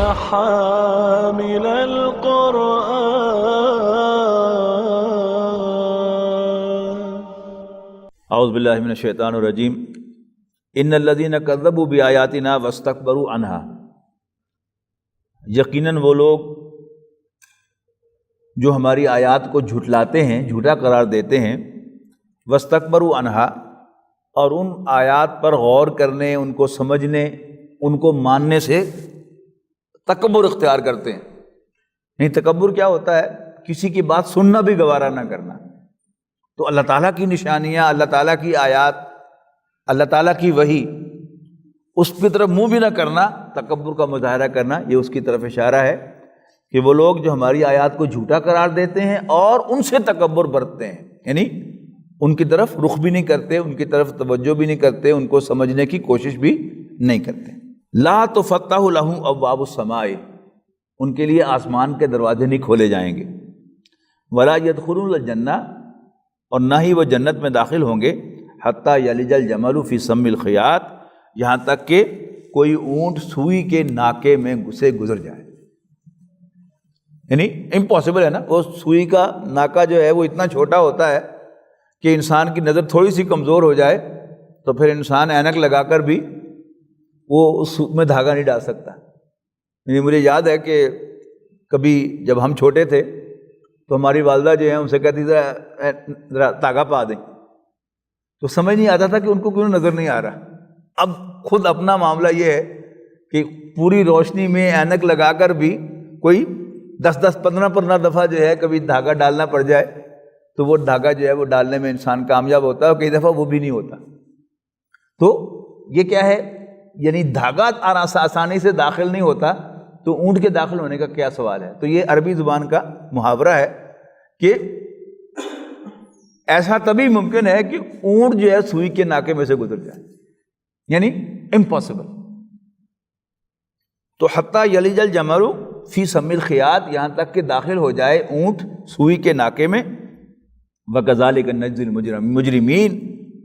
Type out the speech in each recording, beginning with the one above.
حامل القرآن اعوذ باللہ من الشیطان الرجیم ان الذین کذبوا بآیاتنا واستکبروا عنہا، یقیناً وہ لوگ جو ہماری آیات کو جھٹلاتے ہیں، جھوٹا قرار دیتے ہیں، واستکبروا عنہا، اور ان آیات پر غور کرنے، ان کو سمجھنے، ان کو ماننے سے تکبر اختیار کرتے ہیں۔ نہیں، تکبر کیا ہوتا ہے؟ کسی کی بات سننا بھی گوارا نہ کرنا۔ تو اللہ تعالیٰ کی نشانیاں، اللہ تعالیٰ کی آیات، اللہ تعالیٰ کی وحی، اس کی طرف منہ بھی نہ کرنا، تکبر کا مظاہرہ کرنا، یہ اس کی طرف اشارہ ہے کہ وہ لوگ جو ہماری آیات کو جھوٹا قرار دیتے ہیں اور ان سے تکبر برتتے ہیں، یعنی ان کی طرف رخ بھی نہیں کرتے، ان کی طرف توجہ بھی نہیں کرتے، ان کو سمجھنے کی کوشش بھی نہیں کرتے۔ لا تفتح لہم ابواب السماء، ان کے لیے آسمان کے دروازے نہیں کھولے جائیں گے، ولا يدخلون الجنہ، اور نہ ہی وہ جنت میں داخل ہوں گے، حتی یلج الجمل فی سم الخیاط، یہاں تک کہ کوئی اونٹ سوئی کے ناکے میں سے گزر جائے۔ یعنی امپاسبل ہے نا، وہ سوئی کا ناکا جو ہے وہ اتنا چھوٹا ہوتا ہے کہ انسان کی نظر تھوڑی سی کمزور ہو جائے تو پھر انسان اینک لگا کر بھی وہ اس میں دھاگا نہیں ڈال سکتا۔ یعنی مجھے یاد ہے کہ کبھی جب ہم چھوٹے تھے تو ہماری والدہ جو ہیں ان سے کہتی ذرا دھاگا پا دیں، تو سمجھ نہیں آتا تھا کہ ان کو کیوں نظر نہیں آ رہا۔ اب خود اپنا معاملہ یہ ہے کہ پوری روشنی میں اینک لگا کر بھی کوئی 10-15 دفعہ جو ہے کبھی دھاگا ڈالنا پڑ جائے تو وہ دھاگا جو ہے وہ ڈالنے میں انسان کامیاب ہوتا ہے، اور کئی دفعہ وہ بھی نہیں ہوتا۔ تو یہ کیا ہے؟ یعنی دھاگا آسانی سے داخل نہیں ہوتا، تو اونٹ کے داخل ہونے کا کیا سوال ہے؟ تو یہ عربی زبان کا محاورہ ہے کہ ایسا تبھی ممکن ہے کہ اونٹ جو ہے سوئی کے ناکے میں سے گزر جائے، یعنی امپاسبل۔ تو حتی یلج الجمل فی سم الخیاط، یہاں تک کہ داخل ہو جائے اونٹ سوئی کے ناکے میں۔ وَكَذَلِكَ نَجْزِي الْمُجْرِمِينَ،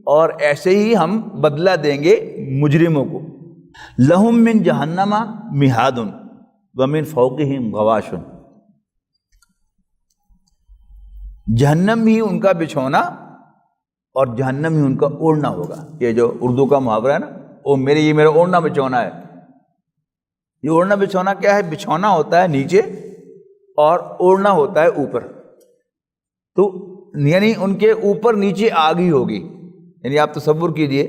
اور ایسے ہی ہم بدلہ دیں گے مجرموں کو۔ لَهُم مِّن جَهَنَّمَ مِہَادٌ وَمِن فَوْقِهِمْ غَوَاشٌ، جہنم ہی ان کا بچھونا اور جہنم ہی ان کا اوڑھنا ہوگا۔ یہ جو اردو کا محاورہ ہے نا، یہ میرا اوڑھنا بچھونا ہے۔ یہ اوڑھنا بچھونا کیا ہے؟ بچھونا ہوتا ہے نیچے اور اوڑھنا ہوتا ہے اوپر، تو یعنی ان کے اوپر نیچے آگ ہی ہوگی۔ یعنی آپ تصور کیجئے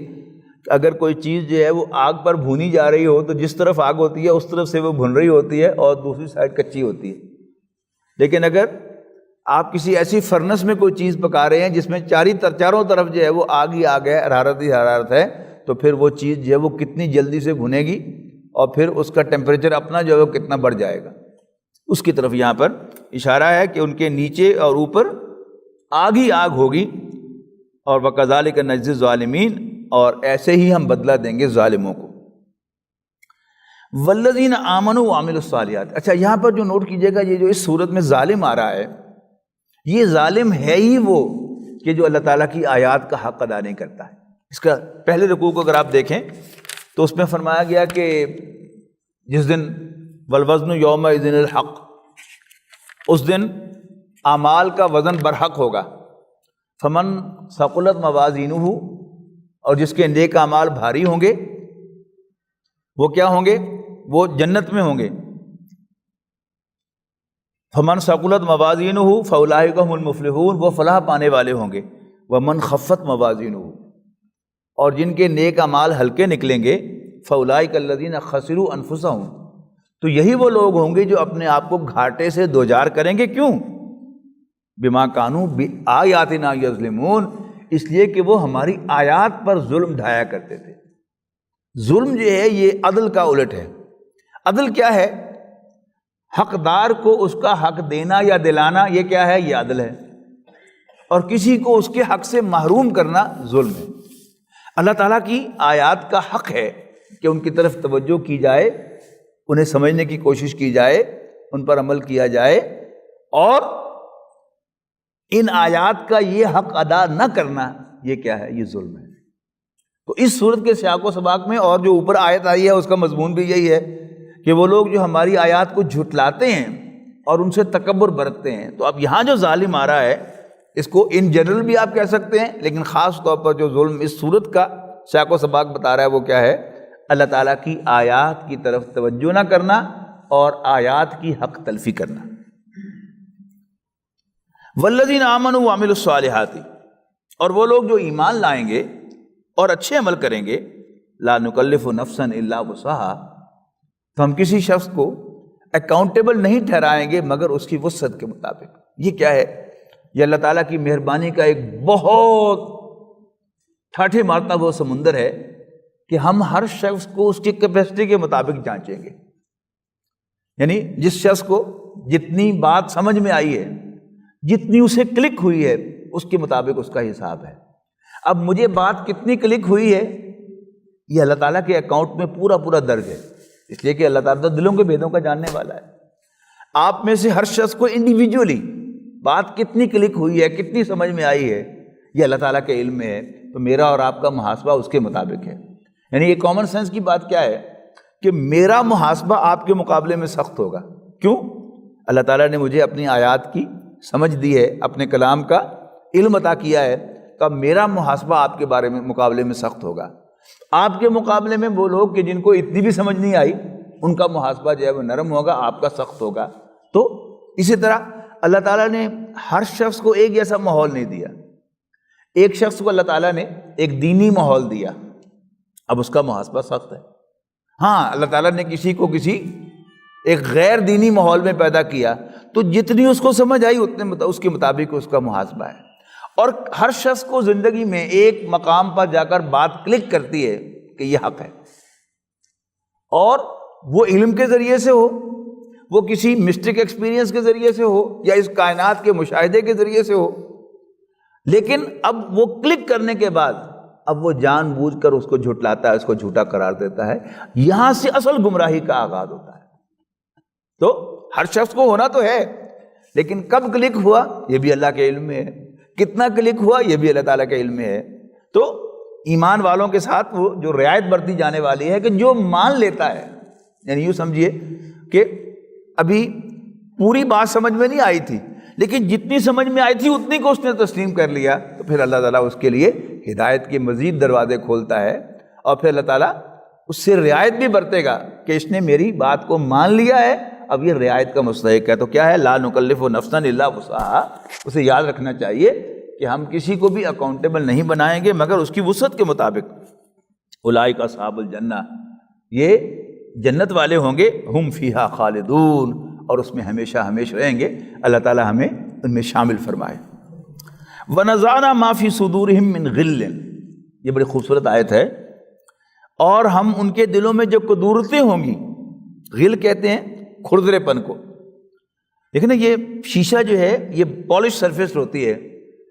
کہ اگر کوئی چیز جو ہے وہ آگ پر بھونی جا رہی ہو تو جس طرف آگ ہوتی ہے اس طرف سے وہ بھن رہی ہوتی ہے اور دوسری سائڈ کچی ہوتی ہے۔ لیکن اگر آپ کسی ایسی فرنس میں کوئی چیز پکا رہے ہیں جس میں چاروں طرف جو ہے وہ آگ ہی آگ ہے، حرارت ہی حرارت ہے، تو پھر وہ چیز جو ہے وہ کتنی جلدی سے بھنے گی اور پھر اس کا ٹیمپریچر اپنا جو ہے وہ کتنا بڑھ جائے گا۔ اس کی طرف یہاں پر اشارہ ہے کہ ان کے نیچے اور اوپر آگ ہی آگ ہوگی۔ اور وَكَذَلِكَ نَجْزِي الظَّالِمِينَ، اور ایسے ہی ہم بدلہ دیں گے ظالموں کو۔ وَالَّذِينَ آمَنُوا وَعَمِلُوا الصَّالِحَاتِ، اچھا یہاں پر جو نوٹ کیجئے گا، یہ جو اس صورت میں ظالم آ رہا ہے، یہ ظالم ہے ہی وہ کہ جو اللہ تعالیٰ کی آیات کا حق ادا نہیں کرتا ہے۔ اس کا پہلے رکوع کو اگر آپ دیکھیں تو اس میں فرمایا گیا کہ جس دن وَالْوَزْنُ يَوْمَئِذٍ الْحَقُّ، اس دن اعمال کا وزن برحق ہوگا۔ فمن ثقلت موازینہ، اور جس کے نیک اعمال بھاری ہوں گے وہ کیا ہوں گے؟ وہ جنت میں ہوں گے۔ فمن ثقلت موازینہ فاولئک هم المفلحون، وہ فلاح پانے والے ہوں گے۔ ومن خفت موازینہ، اور جن کے نیک اعمال ہلکے نکلیں گے، فاولئک الذین خسروا انفسهم، تو یہی وہ لوگ ہوں گے جو اپنے آپ کو گھاٹے سے دوچار کریں گے۔ کیوں؟ بما کانوا بآیاتنا یظلمون، اس لیے کہ وہ ہماری آیات پر ظلم ڈھایا کرتے تھے۔ ظلم جو ہے یہ عدل کا الٹ ہے۔ عدل کیا ہے؟ حقدار کو اس کا حق دینا یا دلانا، یہ کیا ہے؟ یہ عدل ہے۔ اور کسی کو اس کے حق سے محروم کرنا ظلم ہے۔ اللہ تعالیٰ کی آیات کا حق ہے کہ ان کی طرف توجہ کی جائے، انہیں سمجھنے کی کوشش کی جائے، ان پر عمل کیا جائے، اور ان آیات کا یہ حق ادا نہ کرنا، یہ کیا ہے؟ یہ ظلم ہے۔ تو اس صورت کے سیاق و سباق میں اور جو اوپر آیت آئی ہے اس کا مضمون بھی یہی ہے کہ وہ لوگ جو ہماری آیات کو جھٹلاتے ہیں اور ان سے تکبر برتتے ہیں. تو اب یہاں جو ظالم آ رہا ہے اس کو ان جنرل بھی آپ کہہ سکتے ہیں، لیکن خاص طور پر جو ظلم اس صورت کا سیاق و سباق بتا رہا ہے وہ کیا ہے؟ اللہ تعالیٰ کی آیات کی طرف توجہ نہ کرنا اور آیات کی حق تلفی کرنا. والذین آمنوا وعملوا الصالحات، اور وہ لوگ جو ایمان لائیں گے اور اچھے عمل کریں گے، لا نکلف نفسا الا وسعها، تو ہم کسی شخص کو اکاؤنٹیبل نہیں ٹھہرائیں گے مگر اس کی وسعت کے مطابق. یہ کیا ہے؟ یہ اللہ تعالیٰ کی مہربانی کا ایک بہت ٹھاٹھے مارتا وہ سمندر ہے کہ ہم ہر شخص کو اس کی کیپیسٹی کے مطابق جانچیں گے. یعنی جس شخص کو جتنی بات سمجھ میں آئی ہے، جتنی اسے کلک ہوئی ہے، اس کے مطابق اس کا حساب ہے. اب مجھے بات کتنی کلک ہوئی ہے یہ اللہ تعالیٰ کے اکاؤنٹ میں پورا پورا درج ہے، اس لیے کہ اللہ تعالیٰ دلوں کے بھیدوں کا جاننے والا ہے. آپ میں سے ہر شخص کو انڈیویجولی بات کتنی کلک ہوئی ہے، کتنی سمجھ میں آئی ہے، یہ اللہ تعالیٰ کے علم میں ہے. تو میرا اور آپ کا محاسبہ اس کے مطابق ہے. یعنی یہ کامن سینس کی بات کیا ہے کہ میرا محاسبہ آپ کے مقابلے میں سخت ہوگا. کیوں؟ اللہ تعالیٰ نے مجھے اپنی آیات کی سمجھ دی ہے، اپنے کلام کا علم عطا کیا ہے، تو اب میرا محاسبہ آپ کے بارے میں مقابلے میں سخت ہوگا. آپ کے مقابلے میں وہ لوگ کہ جن کو اتنی بھی سمجھ نہیں آئی، ان کا محاسبہ جو ہے وہ نرم ہوگا، آپ کا سخت ہوگا. تو اسی طرح اللہ تعالیٰ نے ہر شخص کو ایک جیسا ماحول نہیں دیا. ایک شخص کو اللہ تعالیٰ نے ایک دینی ماحول دیا، اب اس کا محاسبہ سخت ہے. ہاں، اللہ تعالیٰ نے کسی کو کسی ایک غیر دینی ماحول میں پیدا کیا تو جتنی اس کو سمجھ آئی اتنے اس کے مطابق اس کا محاسبہ ہے. اور ہر شخص کو زندگی میں ایک مقام پر جا کر بات کلک کرتی ہے کہ یہ حق ہے، اور وہ علم کے ذریعے سے ہو، وہ کسی مسٹک ایکسپیرینس کے ذریعے سے ہو، یا اس کائنات کے مشاہدے کے ذریعے سے ہو. لیکن اب وہ کلک کرنے کے بعد اب وہ جان بوجھ کر اس کو جھٹلاتا ہے، اس کو جھوٹا قرار دیتا ہے. یہاں سے اصل گمراہی کا آغاز ہوتا ہے. تو ہر شخص کو ہونا تو ہے، لیکن کب کلک ہوا یہ بھی اللہ کے علم میں ہے، کتنا کلک ہوا یہ بھی اللہ تعالیٰ کے علم میں ہے. تو ایمان والوں کے ساتھ وہ جو رعایت برتی جانے والی ہے کہ جو مان لیتا ہے، یعنی یوں سمجھیے کہ ابھی پوری بات سمجھ میں نہیں آئی تھی، لیکن جتنی سمجھ میں آئی تھی اتنی کو اس نے تسلیم کر لیا، تو پھر اللہ تعالیٰ اس کے لیے ہدایت کے مزید دروازے کھولتا ہے. اور پھر اللہ تعالیٰ اس سے رعایت بھی برتے گا کہ اس نے میری بات کو مان لیا ہے، اب یہ رعایت کا مستحق ہے. تو کیا ہے؟ لا نکلف نفسا الا وسعها. اسے یاد رکھنا چاہیے کہ ہم کسی کو بھی اکاؤنٹیبل نہیں بنائیں گے مگر اس کی وسعت کے مطابق. اولئک اصحاب الجنہ، یہ جنت والے ہوں گے، ہم فیہا خالدون، اور اس میں ہمیشہ ہمیشہ رہیں گے. اللہ تعالیٰ ہمیں ان میں شامل فرمائے. وَنَزَعْنَا مَا فِي صُدُورِهِم مِّن غِلٍّ، یہ بڑی خوبصورت آیت ہے. اور ہم ان کے دلوں میں جو کدورتیں ہوں گی، غل کہتے ہیں کھردرے پن کو. لیکن یہ شیشہ جو ہے یہ پالش سرفیس ہوتی ہے،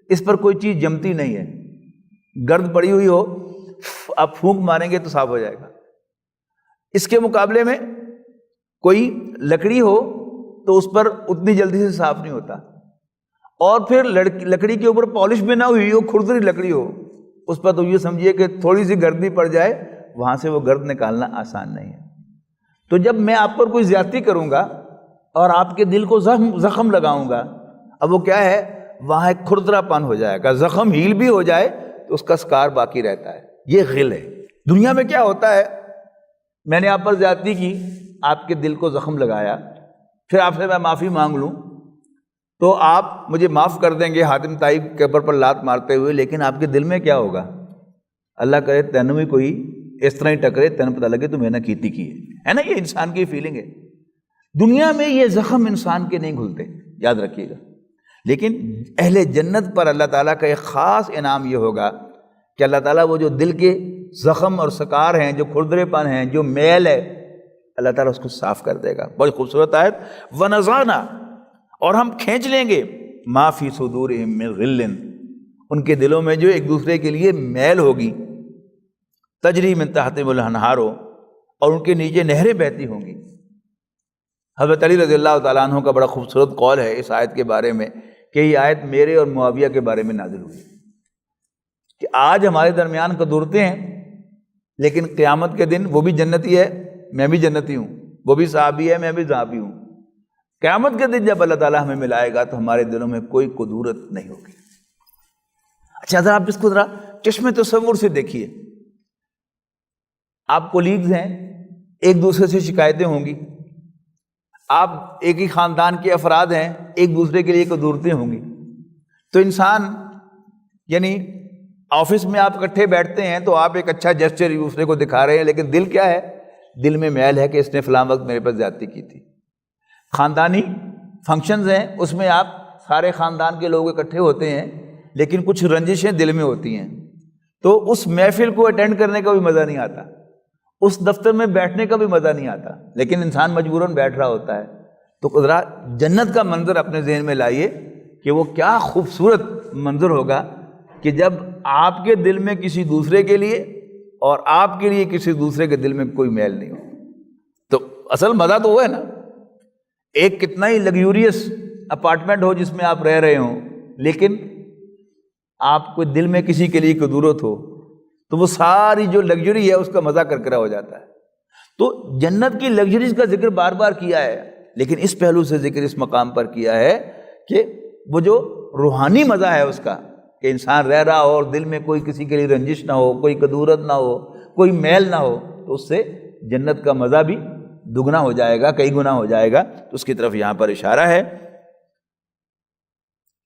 اس پر کوئی چیز جمتی نہیں ہے. گرد پڑی ہوئی ہو، آپ پھونک ماریں گے تو صاف ہو جائے گا. اس کے مقابلے میں کوئی لکڑی ہو تو اس پر اتنی جلدی سے صاف نہیں ہوتا. اور پھر لکڑی کے اوپر پالش بھی نہ ہوئی ہو، کھردری لکڑی ہو، اس پر تو یہ سمجھیے کہ تھوڑی سی گرد بھی پڑ جائے، وہاں سے وہ گرد نکالنا آسان نہیں ہے. تو جب میں آپ پر کوئی زیادتی کروں گا اور آپ کے دل کو زخم لگاؤں گا، اب وہ کیا ہے؟ وہاں ایک کھردرا پن ہو جائے گا. زخم ہیل بھی ہو جائے تو اس کا سکار باقی رہتا ہے. یہ غل ہے. دنیا میں کیا ہوتا ہے؟ میں نے آپ پر زیادتی کی، آپ کے دل کو زخم لگایا، پھر آپ سے میں معافی مانگ لوں تو آپ مجھے معاف کر دیں گے حاتم طائی کے اوپر پر لات مارتے ہوئے، لیکن آپ کے دل میں کیا ہوگا؟ اللہ کرے تینوں بھی کوئی اس طرح ہی ٹکرے، تینوں پتہ لگے تو میں نے کیتی کی ہے نا. یہ انسان کی فیلنگ ہے. دنیا میں یہ زخم انسان کے نہیں گھلتے، یاد رکھیے گا. لیکن اہل جنت پر اللہ تعالیٰ کا ایک خاص انعام یہ ہوگا کہ اللہ تعالیٰ وہ جو دل کے زخم اور سکار ہیں، جو کھردرے پن ہیں، جو میل ہے، اللہ تعالیٰ اس کو صاف کر دے گا. بڑی خوبصورت آیت. وَنَزَعْنَا، اور ہم کھینچ لیں گے، مَا فِي صُدُورِهِم مِّن غِلٍّ، ان کے دلوں میں جو ایک دوسرے کے لیے میل ہوگی، تجری من تحتہم الانہار، اور ان کے نیچے نہریں بہتی ہوں گی. حضرت علی رضی اللہ تعالیٰ عنہ کا بڑا خوبصورت قول ہے اس آیت کے بارے میں کہ یہ آیت میرے اور معاویہ کے بارے میں نازل ہوئی کہ آج ہمارے درمیان کدورتیں ہیں، لیکن قیامت کے دن وہ بھی جنتی ہے، میں بھی جنتی ہوں. وہ بھی صحابی ہے، میں بھی صحابی ہوں۔ قیامت کے دن جب اللہ تعالیٰ ہمیں ملائے گا تو ہمارے دلوں میں کوئی کدورت نہیں ہوگی۔ اچھا ذرا آپ اس کو ذرا چشم تصور سے دیکھیے، آپ کولیگز ہیں، ایک دوسرے سے شکایتیں ہوں گی، آپ ایک ہی خاندان کے افراد ہیں، ایک دوسرے کے لیے کدورتیں ہوں گی، تو انسان یعنی آفس میں آپ اکٹھے بیٹھتے ہیں تو آپ ایک اچھا جسچر ایک دوسرے کو دکھا رہے ہیں، لیکن دل کیا ہے؟ دل میں میل ہے کہ اس نے فلاں وقت میرے پر زیادتی کی تھی۔ خاندانی فنکشنز ہیں، اس میں آپ سارے خاندان کے لوگ اکٹھے ہوتے ہیں، لیکن کچھ رنجشیں دل میں ہوتی ہیں، تو اس محفل کو اٹینڈ کرنے کا بھی مزہ نہیں آتا، اس دفتر میں بیٹھنے کا بھی مزہ نہیں آتا، لیکن انسان مجبوراً بیٹھ رہا ہوتا ہے۔ تو ذرا جنت کا منظر اپنے ذہن میں لائیے کہ وہ کیا خوبصورت منظر ہوگا کہ جب آپ کے دل میں کسی دوسرے کے لیے اور آپ کے لیے کسی دوسرے کے دل میں کوئی میل نہیں ہو۔ تو اصل مزہ تو وہ ہے نا، ایک کتنا ہی لگزوریس اپارٹمنٹ ہو جس میں آپ رہ رہے ہوں، لیکن آپ کو دل میں کسی کے لیے کدورت ہو تو وہ ساری جو لگژری ہے اس کا مزہ کرکرا ہو جاتا ہے۔ تو جنت کی لگژریز کا ذکر بار بار کیا ہے، لیکن اس پہلو سے ذکر اس مقام پر کیا ہے کہ وہ جو روحانی مزہ ہے اس کا، کہ انسان رہ رہا ہو اور دل میں کوئی کسی کے لیے رنجش نہ ہو، کوئی کدورت نہ ہو، کوئی میل نہ ہو، تو اس سے جنت کا مزہ بھی دگنا ہو جائے گا، کئی گنا ہو جائے گا۔ تو اس کی طرف یہاں پر اشارہ ہے۔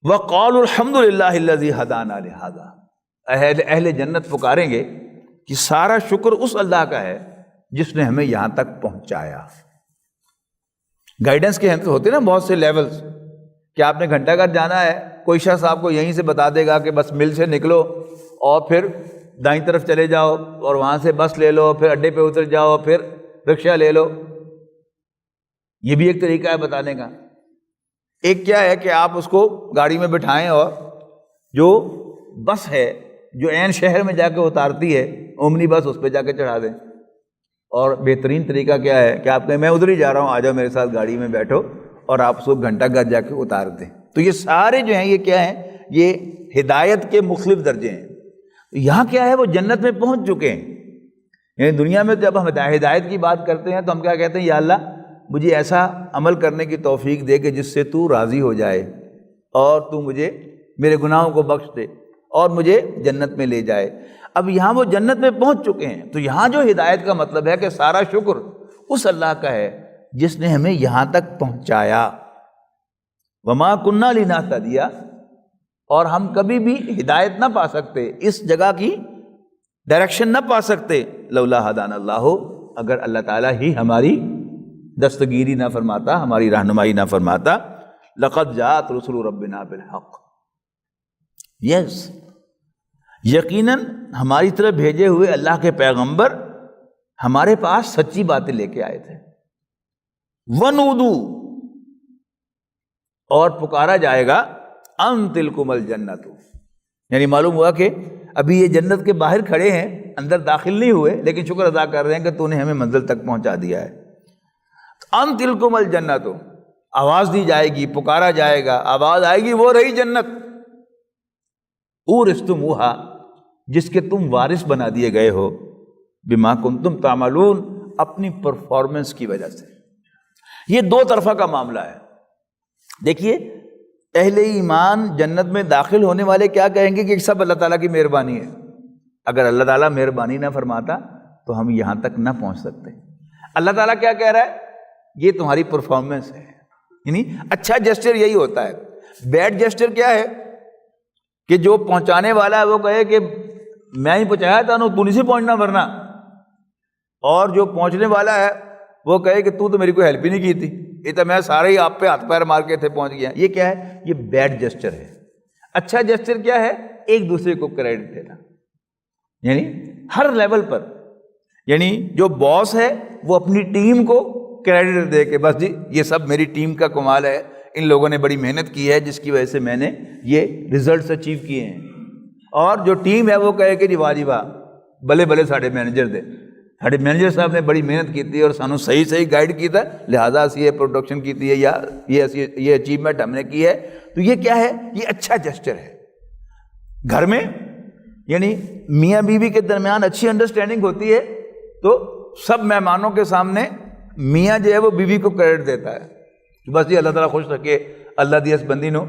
وَقَالُوا الْحَمْدُ لِلَّهِ الَّذِي هَدَانَا لِهَذَا، اہل جنت پکاریں گے کہ سارا شکر اس اللہ کا ہے جس نے ہمیں یہاں تک پہنچایا۔ گائیڈنس کے ہوتے نا بہت سے لیولز، کہ آپ نے گھنٹہ گھر جانا ہے، کوئی شخص آپ کو یہیں سے بتا دے گا کہ بس مل سے نکلو اور پھر دائیں طرف چلے جاؤ اور وہاں سے بس لے لو، پھر اڈے پہ اتر جاؤ، پھر رکشہ لے لو۔ یہ بھی ایک طریقہ ہے بتانے کا۔ ایک کیا ہے کہ آپ اس کو گاڑی میں بٹھائیں اور جو بس ہے جو عین شہر میں جا کے اتارتی ہے، اومنی بس، اس پہ جا کے چڑھا دیں۔ اور بہترین طریقہ کیا ہے کہ آپ کہیں میں ادھر ہی جا رہا ہوں، آ جاؤ میرے ساتھ گاڑی میں بیٹھو، اور آپ اس کو گھنٹہ گھر جا کے اتار دیں۔ تو یہ سارے جو ہیں یہ کیا ہیں؟ یہ ہدایت کے مختلف درجے ہیں۔ یہاں کیا ہے؟ وہ جنت میں پہنچ چکے ہیں۔ یعنی دنیا میں جب ہم ہدایت کی بات کرتے ہیں تو ہم کیا کہتے ہیں؟ یا اللہ مجھے ایسا عمل کرنے کی توفیق دے کہ جس سے تو راضی ہو جائے اور تو مجھے میرے گناہوں کو بخش دے اور مجھے جنت میں لے جائے۔ اب یہاں وہ جنت میں پہنچ چکے ہیں، تو یہاں جو ہدایت کا مطلب ہے کہ سارا شکر اس اللہ کا ہے جس نے ہمیں یہاں تک پہنچایا۔ وما کننا لنہتدی، اور ہم کبھی بھی ہدایت نہ پا سکتے، اس جگہ کی ڈائریکشن نہ پا سکتے، لولا ہدانا اللہ، اگر اللہ تعالیٰ ہی ہماری دستگیری نہ فرماتا، ہماری رہنمائی نہ فرماتا۔ لقد جاءت رسل ربنا بالحق، یس، یقیناً ہماری طرف بھیجے ہوئے اللہ کے پیغمبر ہمارے پاس سچی باتیں لے کے آئے تھے۔ ونودو، اور پکارا جائے گا، ان تلکم الجنت، یعنی معلوم ہوا کہ ابھی یہ جنت کے باہر کھڑے ہیں، اندر داخل نہیں ہوئے، لیکن شکر ادا کر رہے ہیں کہ تو نے ہمیں منزل تک پہنچا دیا ہے۔ ان تلکم الجنت، آواز دی جائے گی، پکارا جائے گا، آواز آئے گی، وہ رہی جنت، اورثتموہا، جس کے تم وارث بنا دیے گئے ہو، بما کنتم تعملون، اپنی پرفارمنس کی وجہ سے۔ یہ دو طرفہ کا معاملہ ہے۔ دیکھیے اہل ایمان جنت میں داخل ہونے والے کیا کہیں گے کہ سب اللہ تعالیٰ کی مہربانی ہے۔ اگر اللہ تعالیٰ مہربانی نہ فرماتا تو ہم یہاں تک نہ پہنچ سکتے۔ اللہ تعالیٰ کیا کہہ رہا ہے؟ یہ تمہاری پرفارمنس ہے۔ یعنی اچھا جسچر یہی ہوتا ہے۔ بیڈ جسچر کیا ہے؟ کہ جو پہنچانے والا ہے وہ کہے کہ میں ہی پہنچایا تھا، تو نہیں سے پہنچنا ورنہ، اور جو پہنچنے والا ہے وہ کہے کہ تو میری کوئی ہیلپ ہی نہیں کی تھی، یہ تو میں سارے ہی آپ پہ ہاتھ پیر مار کے تھے پہنچ گیا۔ یہ کیا ہے؟ یہ بیڈ جسچر ہے۔ اچھا جسچر کیا ہے؟ ایک دوسرے کو کریڈٹ دینا، یعنی ہر لیول پر، یعنی جو باس ہے وہ اپنی ٹیم کو کریڈٹ دے کہ بس جی یہ سب میری ٹیم کا کمال ہے، ان لوگوں نے بڑی محنت کی ہے جس کی وجہ سے میں نے یہ ریزلٹس اچیو کیے ہیں۔ اور جو ٹیم ہے وہ کہے کہ جی واہ جی واہ، بلے بلے ساڑے مینیجر دے، ساڑے مینیجر صاحب نے بڑی محنت کی تھی اور سانو صحیح صحیح گائیڈ کیا تھا، لہٰذا اسی یہ پروڈکشن کی تھی ہے یا یہ اچیومنٹ ہم نے کی ہے۔ تو یہ کیا ہے؟ یہ اچھا جسچر ہے۔ گھر میں یعنی میاں بیوی کے درمیان اچھی انڈرسٹینڈنگ ہوتی ہے تو سب مہمانوں کے سامنے میاں جو ہے وہ بیوی کو کریڈٹ دیتا ہے کہ بس یہ اللہ تعالیٰ خوش رکھے، اللہ دی اس بندی نو،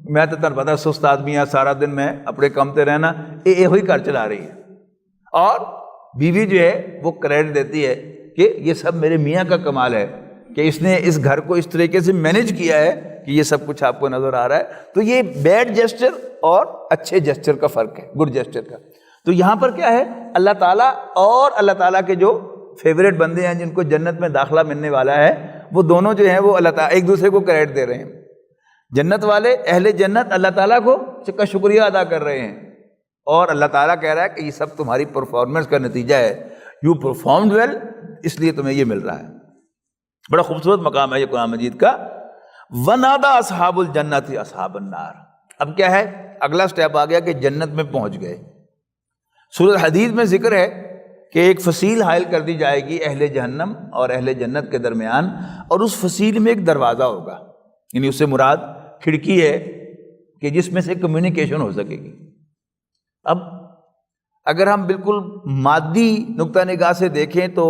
میں تو تن پتا سست آدمی ہاں، سارا دن میں اپنے کام تے رہنا، یہ ہوئی گھر چلا رہی ہے، اور بیوی جو ہے وہ کریڈٹ دیتی ہے کہ یہ سب میرے میاں کا کمال ہے کہ اس نے اس گھر کو اس طریقے سے مینیج کیا ہے کہ یہ سب کچھ آپ کو نظر آ رہا ہے۔ تو یہ بیڈ جیسچر اور اچھے جیسچر کا فرق ہے، گڈ جیسچر کا۔ تو یہاں پر کیا ہے، اللہ تعالیٰ اور اللہ تعالیٰ کے جو فیوریٹ بندے ہیں جن کو جنت میں داخلہ ملنے والا ہے، وہ دونوں جو ہیں وہ اللہ تعالیٰ ایک دوسرے کو کریڈٹ دے رہے ہیں۔ جنت والے اہل جنت اللہ تعالیٰ کو کا شکریہ ادا کر رہے ہیں، اور اللہ تعالیٰ کہہ رہا ہے کہ یہ سب تمہاری پرفارمنس کا نتیجہ ہے، یو پرفارمڈ ویل، اس لیے تمہیں یہ مل رہا ہے۔ بڑا خوبصورت مقام ہے یہ قرآن مجید کا۔ وَنَادَى أَصْحَابُ الْجَنَّةِ أَصْحَابَ النَّارِ، اب کیا ہے، اگلا سٹیپ آ گیا کہ جنت میں پہنچ گئے۔ سورۃ حدید میں ذکر ہے کہ ایک فصیل حائل کر دی جائے گی اہل جہنم اور اہل جنت کے درمیان، اور اس فصیل میں ایک دروازہ ہوگا، یعنی اس سے مراد کھڑکی ہے کہ جس میں سے کمیونیکیشن ہو سکے گی۔ اب اگر ہم بالکل مادی نقطہ نگاہ سے دیکھیں تو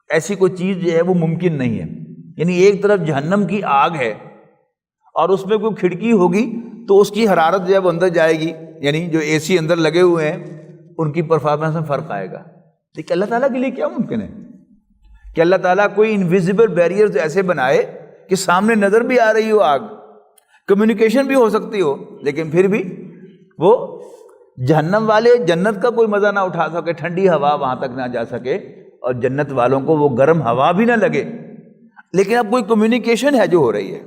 ایسی کوئی چیز جو ہے وہ ممکن نہیں ہے، یعنی ایک طرف جہنم کی آگ ہے اور اس میں کوئی کھڑکی ہوگی تو اس کی حرارت جو ہے وہ اندر جائے گی، یعنی جو اے سی اندر لگے ہوئے ہیں ان کی پرفارمنس میں فرق آئے گا۔ لیکن اللہ تعالیٰ کے لیے کیا ممکن ہے کہ اللہ تعالیٰ کوئی انویزیبل بیریئرز ایسے بنائے کہ سامنے نظر بھی آ رہی ہو آگ، کمیونیکیشن بھی ہو سکتی ہو، لیکن پھر بھی وہ جہنم والے جنت کا کوئی مزہ نہ اٹھا سکے، ٹھنڈی ہوا وہاں تک نہ جا سکے، اور جنت والوں کو وہ گرم ہوا بھی نہ لگے، لیکن اب کوئی کمیونیکیشن ہے جو ہو رہی ہے۔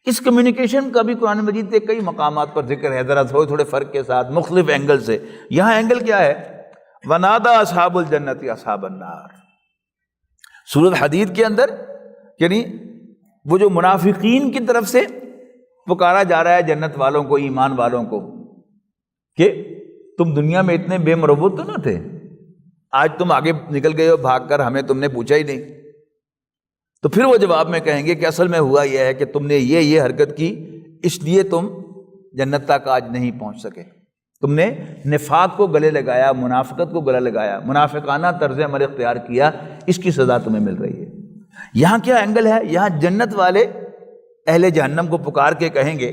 اس کمیونیکیشن کا بھی قرآن مجید کے کئی مقامات پر ذکر ہے، ذرا تھوڑے فرق کے ساتھ مختلف اینگل سے۔ یہاں اینگل کیا ہے، وَنَادَى أَصْحَابُ الْجَنَّةِ أَصْحَابَ النَّارِ، سورۃ حدید کے اندر یعنی وہ جو منافقین کی طرف سے پکارا جا رہا ہے جنت والوں کو، ایمان والوں کو، کہ تم دنیا میں اتنے بے مروت تو نہ تھے، آج تم آگے نکل گئے ہو بھاگ کر، ہمیں تم نے پوچھا ہی نہیں۔ تو پھر وہ جواب میں کہیں گے کہ اصل میں ہوا یہ ہے کہ تم نے یہ حرکت کی، اس لیے تم جنت تک آج نہیں پہنچ سکے، تم نے نفاق کو گلے لگایا، منافقت کو گلے لگایا، منافقانہ طرز عمل اختیار کیا، اس کی سزا تمہیں مل رہی ہے۔ یہاں کیا اینگل ہے، یہاں جنت والے اہل جہنم کو پکار کے کہیں گے،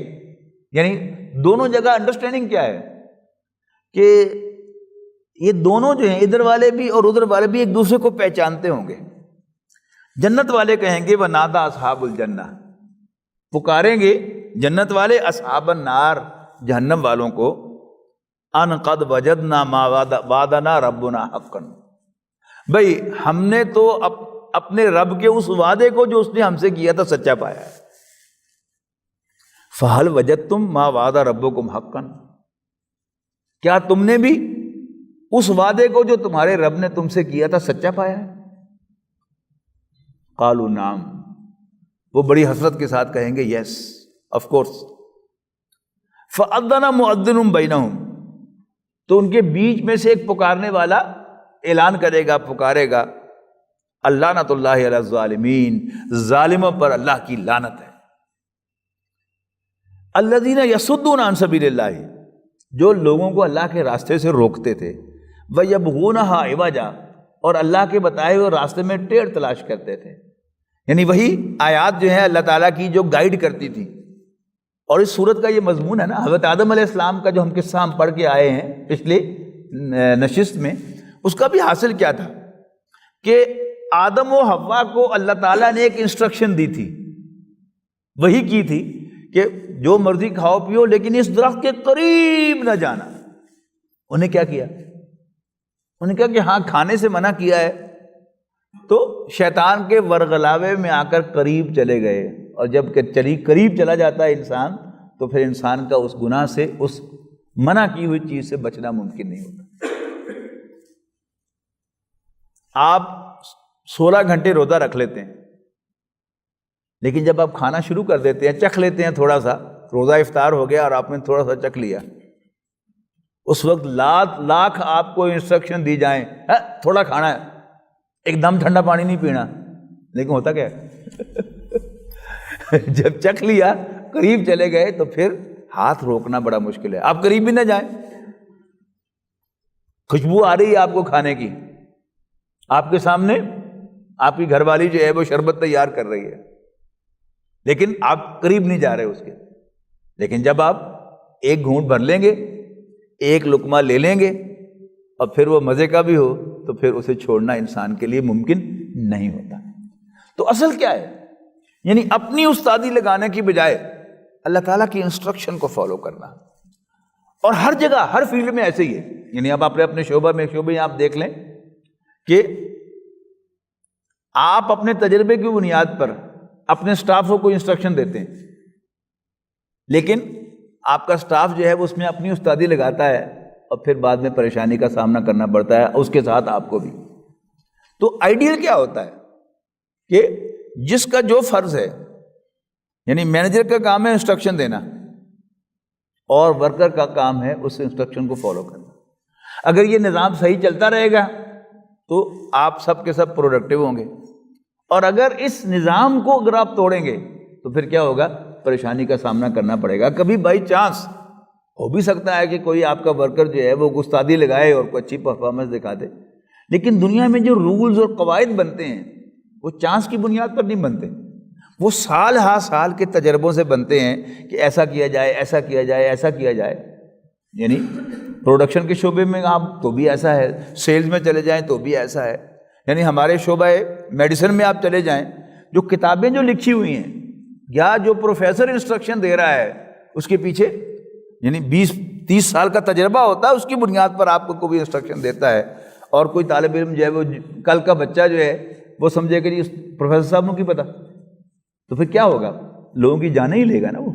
یعنی دونوں جگہ انڈرسٹینڈنگ کیا ہے کہ یہ دونوں جو ہیں، ادھر والے بھی اور ادھر والے بھی ایک دوسرے کو پہچانتے ہوں گے۔ جنت والے کہیں گے وَنَادَى أَصْحَابُ الْجَنَّةِ، پکاریں گے جنت والے اصحاب النار، جہنم والوں کو، ان قد وجدنا ما وعدنا ربنا حقا، بھئی ہم نے تو اپنے رب کے اس وعدے کو جو اس نے ہم سے کیا تھا سچا پایا ہے۔ فَهَلْ وَجَدْتُمْ مَا وَعَدَ رَبُّكُمْ حَقًّا، کیا تم نے بھی اس وعدے کو جو تمہارے رب نے تم سے کیا تھا سچا پایا ہے؟ قالوا نعم، وہ بڑی حسرت کے ساتھ کہیں گے یس آف کورس۔ فَأَذَّنَ مُؤَذِّنٌ بَيْنَهُمْ، تو ان کے بیچ میں سے ایک پکارنے والا اعلان کرے گا، پکارے گا، اللعنۃ اللہ علی الظالمین، ظالموں پر اللہ کی لعنت ہے۔ الذین یصدون عن سبیل اللہ، جو لوگوں کو اللہ کے راستے سے روکتے تھے، وَیَبْغُونَهَا عِوَجًا، اور اللہ کے بتائے ہوئے راستے میں ٹیڑھ تلاش کرتے تھے، یعنی وہی آیات جو ہیں اللہ تعالیٰ کی جو گائیڈ کرتی تھی۔ اور اس صورت کا یہ مضمون ہے نا، حضرت آدم علیہ السلام کا جو ہم قصہ ہم پڑھ کے آئے ہیں پچھلے نشست میں، اس کا بھی حاصل کیا تھا کہ آدم و حوا کو اللہ تعالیٰ نے ایک انسٹرکشن دی تھی، وہی کی تھی کہ جو مرضی کھاؤ پیو لیکن اس درخت کے قریب نہ جانا۔ انہیں کیا کیا، انہیں کہا کہ ہاں کھانے سے منع کیا ہے، تو شیطان کے ورغلاوے میں آ کر قریب چلے گئے، اور جب کہ قریب چلا جاتا ہے انسان تو پھر انسان کا اس گناہ سے، اس منع کی ہوئی چیز سے بچنا ممکن نہیں ہوتا۔ آپ 16 گھنٹے روزہ رکھ لیتے ہیں، لیکن جب آپ کھانا شروع کر دیتے ہیں، چکھ لیتے ہیں تھوڑا سا، روزہ افطار ہو گیا اور آپ نے تھوڑا سا چکھ لیا، اس وقت لاکھ آپ کو انسٹرکشن دی جائیں تھوڑا کھانا ہے، ایک دم ٹھنڈا پانی نہیں پینا، لیکن ہوتا کیا ہے جب چکھ لیا، قریب چلے گئے تو پھر ہاتھ روکنا بڑا مشکل ہے۔ آپ قریب بھی نہ جائیں، خوشبو آ رہی ہے آپ کو کھانے کی، آپ کے سامنے آپ کی گھر والی جو ہے وہ شربت تیار کر رہی ہے، لیکن آپ قریب نہیں جا رہے اس کے، لیکن جب آپ ایک گھونٹ بھر لیں گے، ایک لقمہ لے لیں گے اور پھر وہ مزے کا بھی ہو تو پھر اسے چھوڑنا انسان کے لیے ممکن نہیں ہوتا۔ تو اصل کیا ہے؟ یعنی اپنی استادی لگانے کی بجائے اللہ تعالیٰ کی انسٹرکشن کو فالو کرنا، اور ہر جگہ ہر فیلڈ میں ایسے ہی ہے۔ یعنی اب اپنے شعبے آپ دیکھ لیں کہ آپ اپنے تجربے کی بنیاد پر اپنے سٹاف کو کوئی انسٹرکشن دیتے ہیں، لیکن آپ کا سٹاف جو ہے وہ اس میں اپنی استادی لگاتا ہے اور پھر بعد میں پریشانی کا سامنا کرنا پڑتا ہے، اس کے ساتھ آپ کو بھی۔ تو آئیڈیل کیا ہوتا ہے کہ جس کا جو فرض ہے، یعنی مینیجر کا کام ہے انسٹرکشن دینا اور ورکر کا کام ہے اس انسٹرکشن کو فالو کرنا۔ اگر یہ نظام صحیح چلتا رہے گا تو آپ سب کے سب پروڈکٹیو ہوں گے، اور اگر اس نظام کو اگر آپ توڑیں گے تو پھر کیا ہوگا؟ پریشانی کا سامنا کرنا پڑے گا۔ کبھی بائی چانس ہو بھی سکتا ہے کہ کوئی آپ کا ورکر جو ہے وہ استادی لگائے اور کوئی اچھی پرفارمنس دکھا دے، لیکن دنیا میں جو رولز اور قواعد بنتے ہیں وہ چانس کی بنیاد پر نہیں بنتے، وہ سال ہا سال کے تجربوں سے بنتے ہیں کہ ایسا کیا جائے، ایسا کیا جائے، ایسا کیا جائے۔ یعنی پروڈکشن کے شعبے میں آپ تو بھی ایسا ہے، سیلز میں چلے جائیں تو بھی ایسا ہے، یعنی ہمارے شعبہ میڈیسن میں آپ چلے جائیں، جو کتابیں جو لکھی ہوئی ہیں یا جو پروفیسر انسٹرکشن دے رہا ہے اس کے پیچھے یعنی 20-30 سال کا تجربہ ہوتا ہے، اس کی بنیاد پر آپ کو کوئی انسٹرکشن دیتا ہے، اور کوئی طالب علم جو ہے وہ کل کا بچہ جو ہے وہ سمجھے کہ جی پروفیسر صاحب کو کی پتہ، تو پھر کیا ہوگا؟ لوگوں کی جانیں ہی لے گا نا وہ۔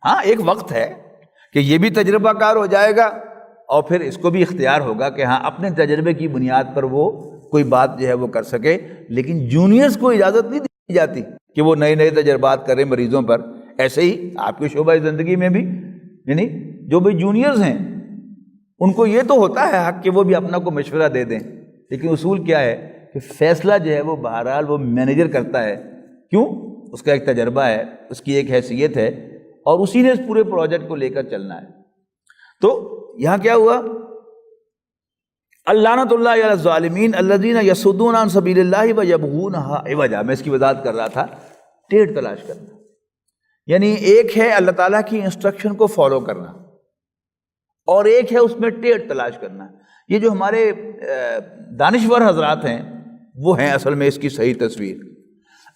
ہاں ایک وقت ہے کہ یہ بھی تجربہ کار ہو جائے گا اور پھر اس کو بھی اختیار ہوگا کہ ہاں اپنے تجربے کی بنیاد پر وہ کوئی بات جو ہے وہ کر سکے، لیکن جونیئرز کو اجازت نہیں دی جاتی کہ وہ نئے تجربات کریں مریضوں پر۔ ایسے ہی آپ کے شعبہ زندگی میں بھی یعنی جو بھی جونیئرز ہیں ان کو یہ تو ہوتا ہے حق کہ وہ بھی اپنا کو مشورہ دے دیں، لیکن اصول کیا ہے کہ فیصلہ جو ہے وہ بہرحال وہ مینیجر کرتا ہے۔ کیوں؟ اس کا ایک تجربہ ہے، اس کی ایک حیثیت ہے، اور اسی نے اس پورے پروجیکٹ کو لے کر چلنا ہے۔ تو یہاں کیا ہوا؟ اللعنۃ اللہ علی الظالمین الذین یصدون عن سبیل اللہ ویبغونها عوجا۔ میں اس کی وضاحت کر رہا تھا، ٹیڑھ تلاش کرنا، یعنی ایک ہے اللہ تعالیٰ کی انسٹرکشن کو فالو کرنا اور ایک ہے اس میں ٹیڑھ تلاش کرنا۔ یہ جو ہمارے دانشور حضرات ہیں وہ ہیں اصل میں اس کی صحیح تصویر۔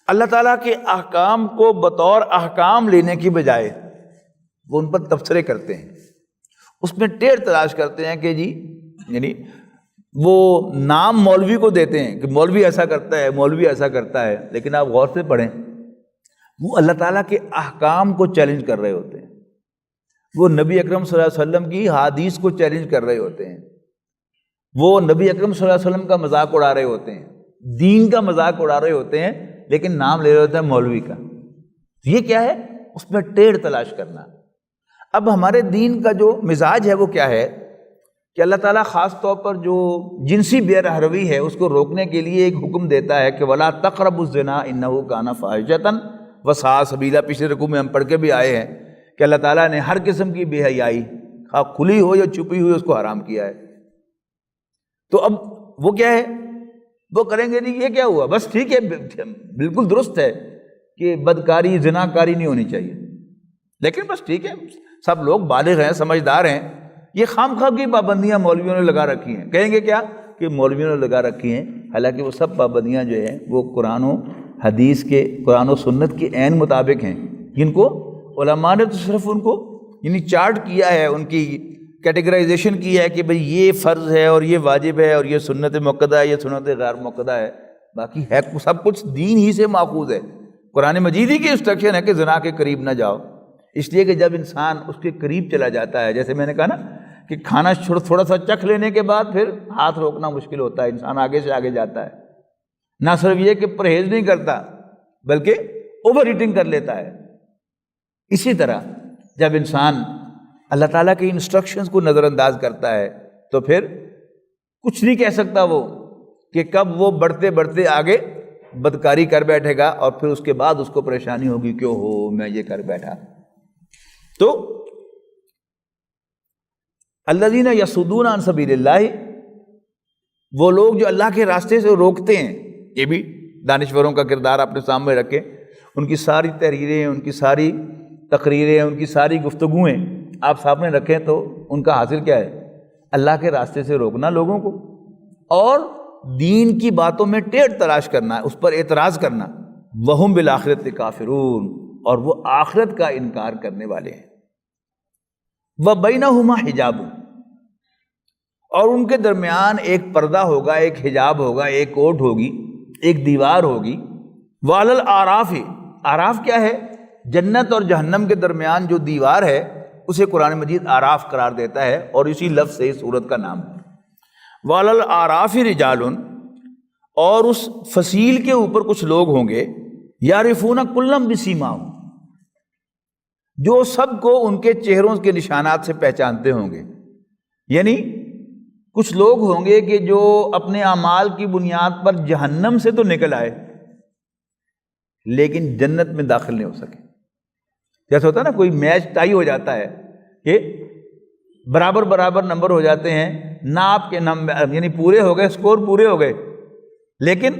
اللہ تعالیٰ کے احکام کو بطور احکام لینے کی بجائے وہ ان پر تبصرے کرتے ہیں، اس میں ٹیڑھ تلاش کرتے ہیں کہ جی یعنی وہ نام مولوی کو دیتے ہیں کہ مولوی ایسا کرتا ہے، مولوی ایسا کرتا ہے، لیکن آپ غور سے پڑھیں وہ اللہ تعالیٰ کے احکام کو چیلنج کر رہے ہوتے ہیں، وہ نبی اکرم صلی اللہ علیہ وسلم کی حدیث کو چیلنج کر رہے ہوتے ہیں، وہ نبی اکرم صلی اللہ علیہ وسلم کا مذاق اڑا رہے ہوتے ہیں، دین کا مذاق اڑا رہے ہوتے ہیں، لیکن نام لے رہے ہوتے ہیں مولوی کا۔ یہ کیا ہے؟ اس میں ٹیڑھ تلاش کرنا۔ اب ہمارے دین کا جو مزاج ہے وہ کیا ہے کہ اللہ تعالیٰ خاص طور پر جو جنسی بے رحمی ہے اس کو روکنے کے لیے ایک حکم دیتا ہے کہ وَلَا تَقْرَبُوا الزِّنَا إِنَّهُ كَانَ فَاحِشَةً وَسَاءَ سَبِيلًا۔ پچھلے رکوع میں ہم پڑھ کے بھی آئے ہیں کہ اللہ تعالیٰ نے ہر قسم کی بے حیائی خواہ کھلی ہو یا چھپی ہوئی اس کو حرام کیا ہے۔ تو اب وہ کیا ہے؟ وہ کریں گے نہیں، یہ کیا ہوا؟ بس ٹھیک ہے، بالکل درست ہے کہ بدکاری زناکاری نہیں ہونی چاہیے، لیکن بس ٹھیک ہے سب لوگ بالغ ہیں، سمجھدار ہیں، یہ خام خواہ کی پابندیاں مولویوں نے لگا رکھی ہیں۔ کہیں گے کیا کہ مولویوں نے لگا رکھی ہیں، حالانکہ وہ سب پابندیاں جو ہیں وہ قرآن و حدیث کے، قرآن و سنت کے عین مطابق ہیں، جن کو علماء نے تو صرف ان کو یعنی چارٹ کیا ہے، ان کی کیٹیگرائزیشن کی ہے کہ بھئی یہ فرض ہے اور یہ واجب ہے اور یہ سنت مؤکدہ ہے، یہ سنت غیر مؤکدہ ہے، باقی ہے سب کچھ دین ہی سے ماخوذ ہے۔ قرآن مجید ہی کی انسٹرکشن ہے کہ زنا کے قریب نہ جاؤ، اس لیے کہ جب انسان اس کے قریب چلا جاتا ہے، جیسے میں نے کہا نا کہ کھانا تھوڑا سا چکھ لینے کے بعد پھر ہاتھ روکنا مشکل ہوتا ہے، انسان آگے سے آگے جاتا ہے، نہ صرف یہ کہ پرہیز نہیں کرتا بلکہ اوور ایٹنگ کر لیتا ہے۔ اسی طرح جب انسان اللہ تعالیٰ کی انسٹرکشنز کو نظر انداز کرتا ہے تو پھر کچھ نہیں کہہ سکتا وہ کہ کب وہ بڑھتے بڑھتے آگے بدکاری کر بیٹھے گا اور پھر اس کے بعد اس کو پریشانی ہوگی کیوں ہو میں یہ کر بیٹھا۔ تو الذین یصدون عن سبیل اللہ، وہ لوگ جو اللہ کے راستے سے روکتے ہیں، یہ بھی دانشوروں کا کردار اپنے سامنے رکھیں، ان کی ساری تحریریں، ان کی ساری تقریریں، ان کی ساری گفتگویں آپ سامنے رکھیں تو ان کا حاصل کیا ہے؟ اللہ کے راستے سے روکنا لوگوں کو، اور دین کی باتوں میں ٹیڑھ تلاش کرنا، اس پر اعتراض کرنا۔ وَهُمْ بِالْآخِرَةِ كَافِرُونَ، اور وہ آخرت کا انکار کرنے والے ہیں۔ وَبَيْنَهُمَا حِجَابٌ، اور ان کے درمیان ایک پردہ ہوگا، ایک حجاب ہوگا، ایک کوٹ ہوگی، ایک دیوار ہوگی۔ وَعَلَى الْأَعْرَافِ، اعراف کیا ہے؟ جنت اور جہنم کے درمیان جو دیوار ہے اسے قرآن مجید اعراف قرار دیتا ہے، اور اسی لفظ سے اس سورت کا نام ہے۔ وَعَلَى الْأَعْرَافِ رِجَالٌ، اور اس فصیل کے اوپر کچھ لوگ ہوں گے، یعرفون کلا بسیماہم، جو سب کو ان کے چہروں کے نشانات سے پہچانتے ہوں گے۔ یعنی کچھ لوگ ہوں گے کہ جو اپنے اعمال کی بنیاد پر جہنم سے تو نکل آئے لیکن جنت میں داخل نہیں ہو سکے۔ جیسا ہوتا ہے نا، کوئی میچ ٹائی ہو جاتا ہے کہ برابر برابر نمبر ہو جاتے ہیں، نہ آپ کے نمبر یعنی پورے ہو گئے، سکور پورے ہو گئے، لیکن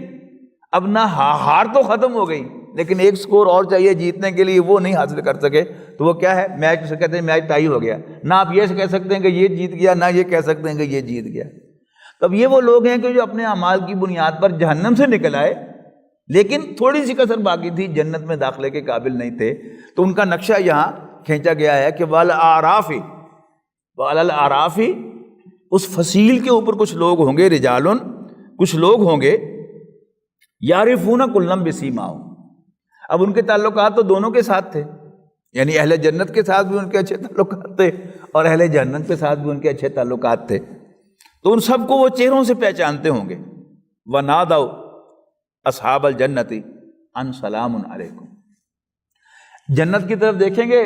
اب نہ ہار تو ختم ہو گئی، لیکن ایک سکور اور چاہیے جیتنے کے لیے، وہ نہیں حاصل کر سکے، تو وہ کیا ہے؟ میچ سے کہتے ہیں میچ ٹائی ہو گیا۔ نہ آپ یہ کہہ سکتے ہیں کہ یہ جیت گیا، نہ یہ کہہ سکتے ہیں کہ یہ جیت گیا۔ تب یہ وہ لوگ ہیں کہ جو اپنے اعمال کی بنیاد پر جہنم سے نکل آئے لیکن تھوڑی سی کسر باقی تھی، جنت میں داخلے کے قابل نہیں تھے، تو ان کا نقشہ یہاں کھینچا گیا ہے کہ وَالْأَعْرَافِ، وَعَلَى الْأَعْرَافِ، اس فصیل کے اوپر کچھ لوگ ہوں گے، رجالن، کچھ لوگ ہوں گے، یعرفون کلا بسیماہم۔ اب ان کے تعلقات تو دونوں کے ساتھ تھے، یعنی اہل جنت کے ساتھ بھی ان کے اچھے تعلقات تھے اور اہل جہنم کے ساتھ بھی ان کے اچھے تعلقات تھے، تو ان سب کو وہ چہروں سے پہچانتے ہوں گے۔ وَنَادَوْا أَصْحَابَ الْجَنَّةِ أَنْ سَلَامٌ عَلَيْكُمْ، جنت کی طرف دیکھیں گے،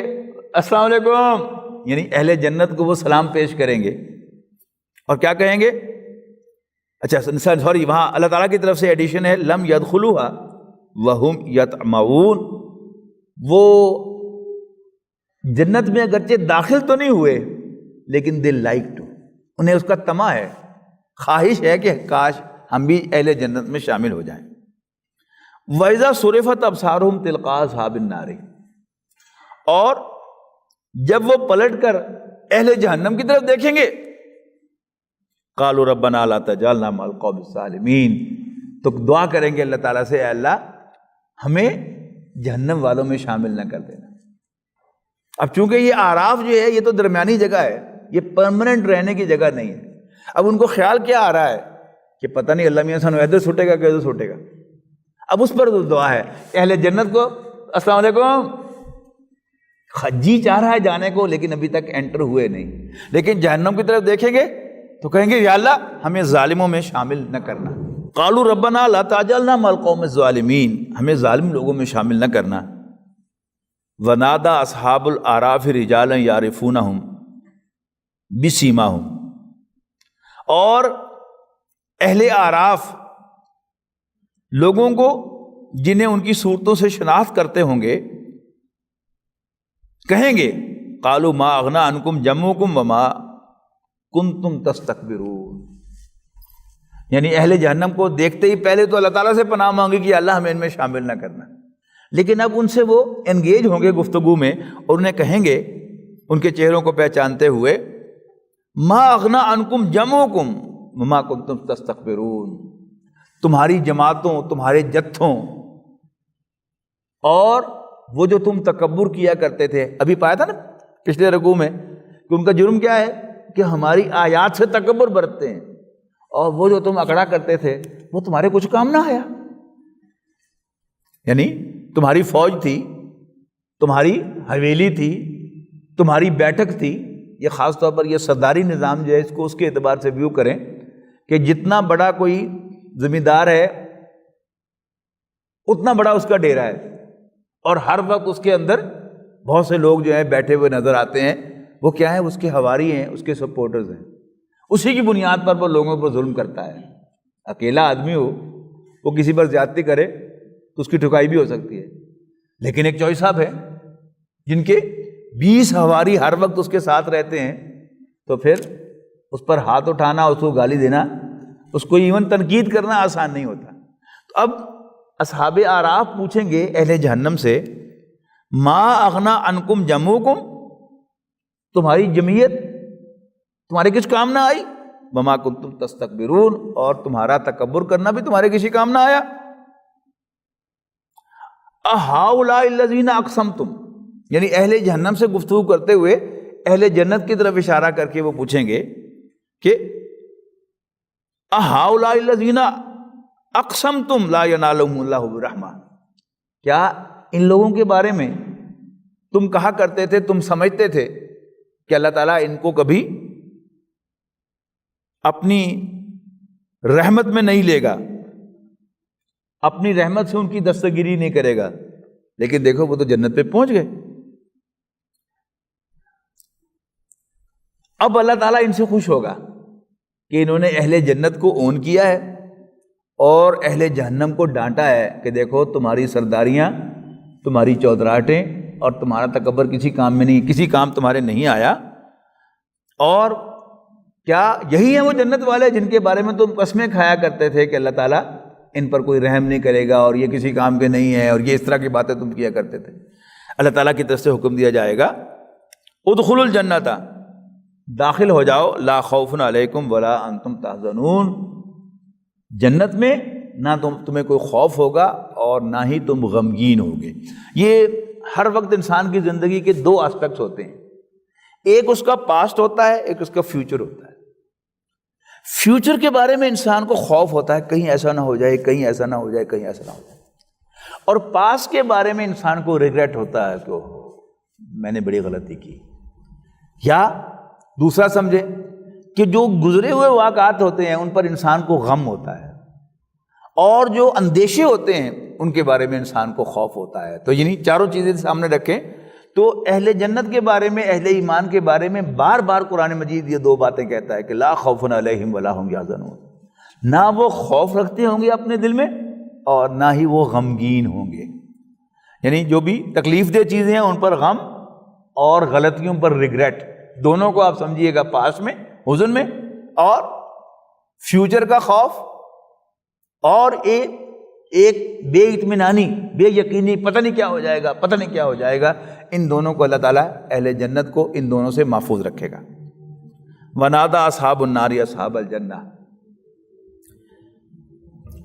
السلام علیکم، یعنی اہل جنت کو وہ سلام پیش کریں گے، اور کیا کہیں گے؟ اچھا سوری، وہاں اللہ تعالیٰ کی طرف سے ایڈیشن ہے، لم يدخلوها وَهُمْ يَطْمَعُونَ، وہ جنت میں اگرچہ داخل تو نہیں ہوئے لیکن دل لائک ٹو، انہیں اس کا طمع ہے، خواہش ہے کہ کاش ہم بھی اہل جنت میں شامل ہو جائیں۔ وَإِذَا صُرِفَتْ أَبْصَارُهُمْ تِلْقَاءَ أَصْحَابِ النَّارِ، اور جب وہ پلٹ کر اہل جہنم کی طرف دیکھیں گے، قَالُوا رَبَّنَا لَا تَجْعَلْنَا مَعَ الْقَوْمِ الظَّالِمِينَ، تو دعا کریں گے اللہ تعالیٰ سے، اے اللہ ہمیں جہنم والوں میں شامل نہ کر دینا۔ اب چونکہ یہ اعراف جو ہے یہ تو درمیانی جگہ ہے، یہ پرماننٹ رہنے کی جگہ نہیں ہے۔ اب ان کو خیال کیا آ رہا ہے کہ پتہ نہیں اللہ میاں سانو ادھر سٹے گا کہ ادھر سٹے گا، اب اس پر دعا ہے۔ اہل جنت کو السلام علیکم، جی چاہ رہا ہے جانے کو لیکن ابھی تک انٹر ہوئے نہیں، لیکن جہنم کی طرف دیکھیں گے تو کہیں گے یا اللہ ہمیں ظالموں میں شامل نہ کرنا۔ قالوا ربنا لا تجعلنا مع القوم الظالمین، ہمیں ظالم لوگوں میں شامل نہ کرنا۔ ونادى اصحاب الاعراف رجالا يعرفونهم بسیماہم، اور اہل اعراف لوگوں کو جنہیں ان کی صورتوں سے شناخت کرتے ہوں گے کہیں گے قالوا ما اغنى عنكم جمعكم وما كنتم تستكبرون، یعنی اہل جہنم کو دیکھتے ہی پہلے تو اللہ تعالیٰ سے پناہ مانگی کہ اللہ ہمیں ان میں شامل نہ کرنا، لیکن اب ان سے وہ انگیج ہوں گے گفتگو میں اور انہیں کہیں گے ان کے چہروں کو پہچانتے ہوئے ما اغنى عنكم جمعكم وما كنتم تستكبرون، تمہاری جماعتوں، تمہارے جتھوں اور وہ جو تم تکبر کیا کرتے تھے، ابھی پایا تھا نا پچھلے رکوع میں کہ ان کا جرم کیا ہے کہ ہماری آیات سے تکبر برتتے ہیں، اور وہ جو تم اکڑا کرتے تھے وہ تمہارے کچھ کام نہ آیا۔ یعنی تمہاری فوج تھی، تمہاری حویلی تھی، تمہاری بیٹھک تھی، یہ خاص طور پر یہ سرداری نظام جو ہے اس کو اس کے اعتبار سے ویو کریں کہ جتنا بڑا کوئی زمیندار ہے اتنا بڑا اس کا ڈیرا ہے، اور ہر وقت اس کے اندر بہت سے لوگ جو ہیں بیٹھے ہوئے نظر آتے ہیں، وہ کیا ہیں؟ اس کے حواری ہیں، اس کے سپورٹرز ہیں، اسی کی بنیاد پر وہ لوگوں پر ظلم کرتا ہے۔ اکیلا آدمی ہو وہ کسی پر زیادتی کرے تو اس کی ٹھکائی بھی ہو سکتی ہے، لیکن ایک چوئی صاحب ہے جن کے 20 حواری ہر وقت اس کے ساتھ رہتے ہیں، تو پھر اس پر ہاتھ اٹھانا، اس کو گالی دینا، اس کو ایون تنقید کرنا آسان نہیں ہوتا۔ تو اب اصحاب اعراف پوچھیں گے اہل جہنم سے ما اغنا عنکم جمعکم، تمہاری جمعیت تمہارے کچھ کام نہ آئی، وما کنتم تستکبرون، اور تمہارا تکبر کرنا بھی تمہارے کسی کام نہ آیا۔ اہؤلاء الذین اقسمتم، یعنی اہل جہنم سے گفتگو کرتے ہوئے اہل جنت کی طرف اشارہ کر کے وہ پوچھیں گے کہ اہؤلاء الذین اقسمتم لا ینالہم اللہ برحمہ، کیا ان لوگوں کے بارے میں تم کہا کرتے تھے، تم سمجھتے تھے کہ اللہ تعالیٰ ان کو کبھی اپنی رحمت میں نہیں لے گا، اپنی رحمت سے ان کی دستگیری نہیں کرے گا، لیکن دیکھو وہ تو جنت پہ پہنچ گئے۔ اب اللہ تعالیٰ ان سے خوش ہوگا کہ انہوں نے اہل جنت کو اون کیا ہے اور اہل جہنم کو ڈانٹا ہے کہ دیکھو تمہاری سرداریاں، تمہاری چودراہٹیں اور تمہارا تکبر کسی کام میں نہیں، کسی کام تمہارے نہیں آیا۔ اور کیا یہی ہیں وہ جنت والے جن کے بارے میں تم قسمیں کھایا کرتے تھے کہ اللہ تعالیٰ ان پر کوئی رحم نہیں کرے گا اور یہ کسی کام کے نہیں ہیں، اور یہ اس طرح کی باتیں تم کیا کرتے تھے؟ اللہ تعالیٰ کی طرف سے حکم دیا جائے گا ادخلوا الجنت، داخل ہو جاؤ، لا خوف علیکم ولا انتم تحزنون، جنت میں نہ تمہیں کوئی خوف ہوگا اور نہ ہی تم غمگین ہوگے۔ یہ ہر وقت انسان کی زندگی کے دو آسپیکٹس ہوتے ہیں، ایک اس کا پاسٹ ہوتا ہے، ایک اس کا فیوچر ہوتا ہے۔ فیوچر کے بارے میں انسان کو خوف ہوتا ہے کہیں ایسا نہ ہو جائے، کہیں ایسا نہ ہو جائے، کہیں ایسا نہ ہو جائے، اور پاسٹ کے بارے میں انسان کو ریگریٹ ہوتا ہے کہ میں نے بڑی غلطی کی۔ یا دوسرا سمجھے کہ جو گزرے ہوئے واقعات ہوتے ہیں ان پر انسان کو غم ہوتا ہے، اور جو اندیشے ہوتے ہیں ان کے بارے میں انسان کو خوف ہوتا ہے۔ تو یعنی چاروں چیزیں سامنے رکھیں تو اہل جنت کے بارے میں، اہل ایمان کے بارے میں بار بار قرآن مجید یہ دو باتیں کہتا ہے کہ لا خوف علیہم ولا هم یحزنون، نہ وہ خوف رکھتے ہوں گے اپنے دل میں اور نہ ہی وہ غمگین ہوں گے۔ یعنی جو بھی تکلیف دہ چیزیں ہیں ان پر غم اور غلطیوں پر ریگریٹ، دونوں کو آپ سمجھیے گا، پاسٹ میں حزن میں اور فیوچر کا خوف، اور ایک بے اطمینانی، بے یقینی، پتہ نہیں کیا ہو جائے گا، پتہ نہیں کیا ہو جائے گا۔ ان دونوں کو اللہ تعالیٰ اہل جنت کو ان دونوں سے محفوظ رکھے گا۔ ونادى اصحاب النار اصحاب الجنہ،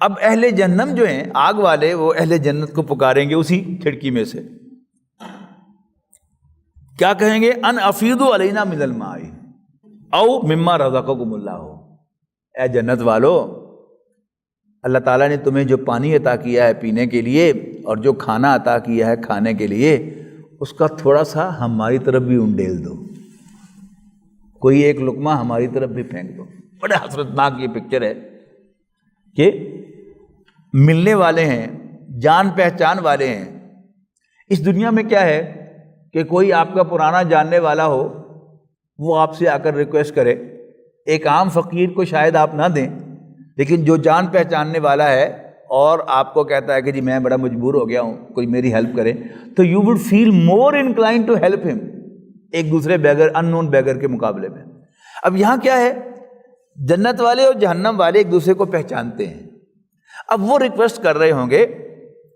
اب اہل جہنم جو ہیں آگ والے، وہ اہل جنت کو پکاریں گے اسی کھڑکی میں سے، کیا کہیں گے؟ ان افیضوا علینا من الماء او مما رزقکم اللہ، اے جنت والو، اللہ تعالیٰ نے تمہیں جو پانی عطا کیا ہے پینے کے لیے اور جو کھانا عطا کیا ہے کھانے کے لیے، اس کا تھوڑا سا ہماری طرف بھی انڈیل دو، کوئی ایک لقمہ ہماری طرف بھی پھینک دو۔ بڑے حسرتناک یہ پکچر ہے کہ ملنے والے ہیں، جان پہچان والے ہیں۔ اس دنیا میں کیا ہے کہ کوئی آپ کا پرانا جاننے والا ہو، وہ آپ سے آ کر ریکویسٹ کرے، ایک عام فقیر کو شاید آپ نہ دیں، لیکن جو جان پہچاننے والا ہے اور آپ کو کہتا ہے کہ جی میں بڑا مجبور ہو گیا ہوں، کوئی میری ہیلپ کرے، تو you would feel more inclined to help ہم، ایک دوسرے بیگر، ان نون بیگر کے مقابلے میں۔ اب یہاں کیا ہے، جنت والے اور جہنم والے ایک دوسرے کو پہچانتے ہیں۔ اب وہ ریکویسٹ کر رہے ہوں گے،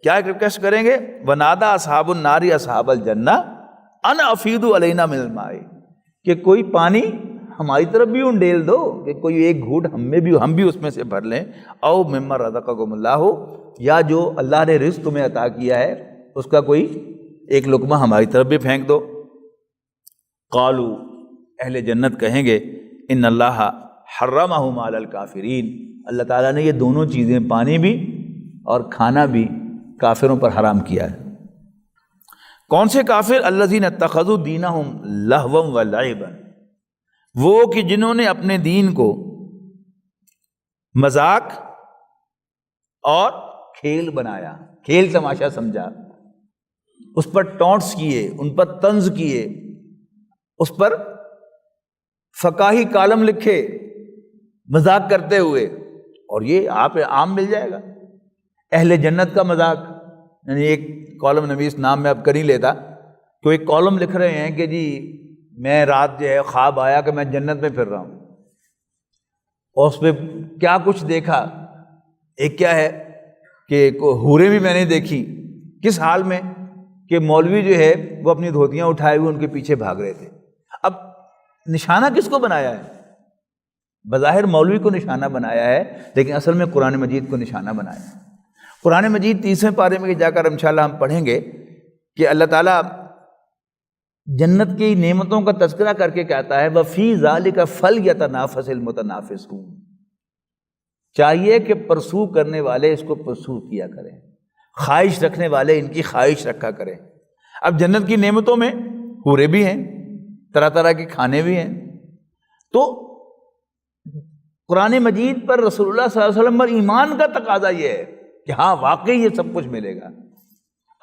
کیا ریکویسٹ کریں گے؟ ونادى اصحاب النار اصحاب الجنہ ان افیضوا علینا من الماء، کہ کوئی پانی ہماری طرف بھی انڈیل دو، کہ کوئی ایک گھوٹ ہم بھی اس میں سے بھر لیں، او مما رزقکم اللہ، یا جو اللہ نے رزق تمہیں عطا کیا ہے اس کا کوئی ایک لقمہ ہماری طرف بھی پھینک دو۔ قالو، اہل جنت کہیں گے، ان اللہ حرمہما علی الکافرین، اللہ تعالیٰ نے یہ دونوں چیزیں، پانی بھی اور کھانا بھی، کافروں پر حرام کیا ہے۔ کون سے کافر؟ الذین اتخذوا دینہم لہوا ولعبا، وہ کہ جنہوں نے اپنے دین کو مذاق اور کھیل بنایا، کھیل تماشا سمجھا، اس پر ٹونٹس کیے، ان پر طنز کیے، اس پر فقاہی کالم لکھے مذاق کرتے ہوئے، اور یہ آپ عام مل جائے گا اہل جنت کا مذاق۔ یعنی ایک کالم نویس، نام میں اب کر ہی لیتا، تو ایک کالم لکھ رہے ہیں کہ جی میں رات جو ہے خواب آیا کہ میں جنت میں پھر رہا ہوں، اور اس پہ کیا کچھ دیکھا۔ ایک کیا ہے کہ حوریں بھی میں نے دیکھی، کس حال میں کہ مولوی جو ہے وہ اپنی دھوتیاں اٹھائے ہوئے ان کے پیچھے بھاگ رہے تھے۔ اب نشانہ کس کو بنایا ہے؟ بظاہر مولوی کو نشانہ بنایا ہے، لیکن اصل میں قرآن مجید کو نشانہ بنایا ہے۔ قرآن مجید 30ویں پارے میں جا کر انشاءاللہ ہم پڑھیں گے کہ اللہ تعالیٰ جنت کی نعمتوں کا تذکرہ کر کے کہتا ہے وَفِي ذَلِكَ فَلْيَتَنَافَسِ الْمُتَنَافِسُونَ، چاہیے کہ پرسو کرنے والے اس کو پرسو کیا کریں، خواہش رکھنے والے ان کی خواہش رکھا کریں۔ اب جنت کی نعمتوں میں حوریں بھی ہیں، طرح طرح کے کھانے بھی ہیں، تو قرآن مجید پر رسول اللہ صلی اللہ علیہ وسلم پر ایمان کا تقاضا یہ ہے کہ ہاں واقعی یہ سب کچھ ملے گا۔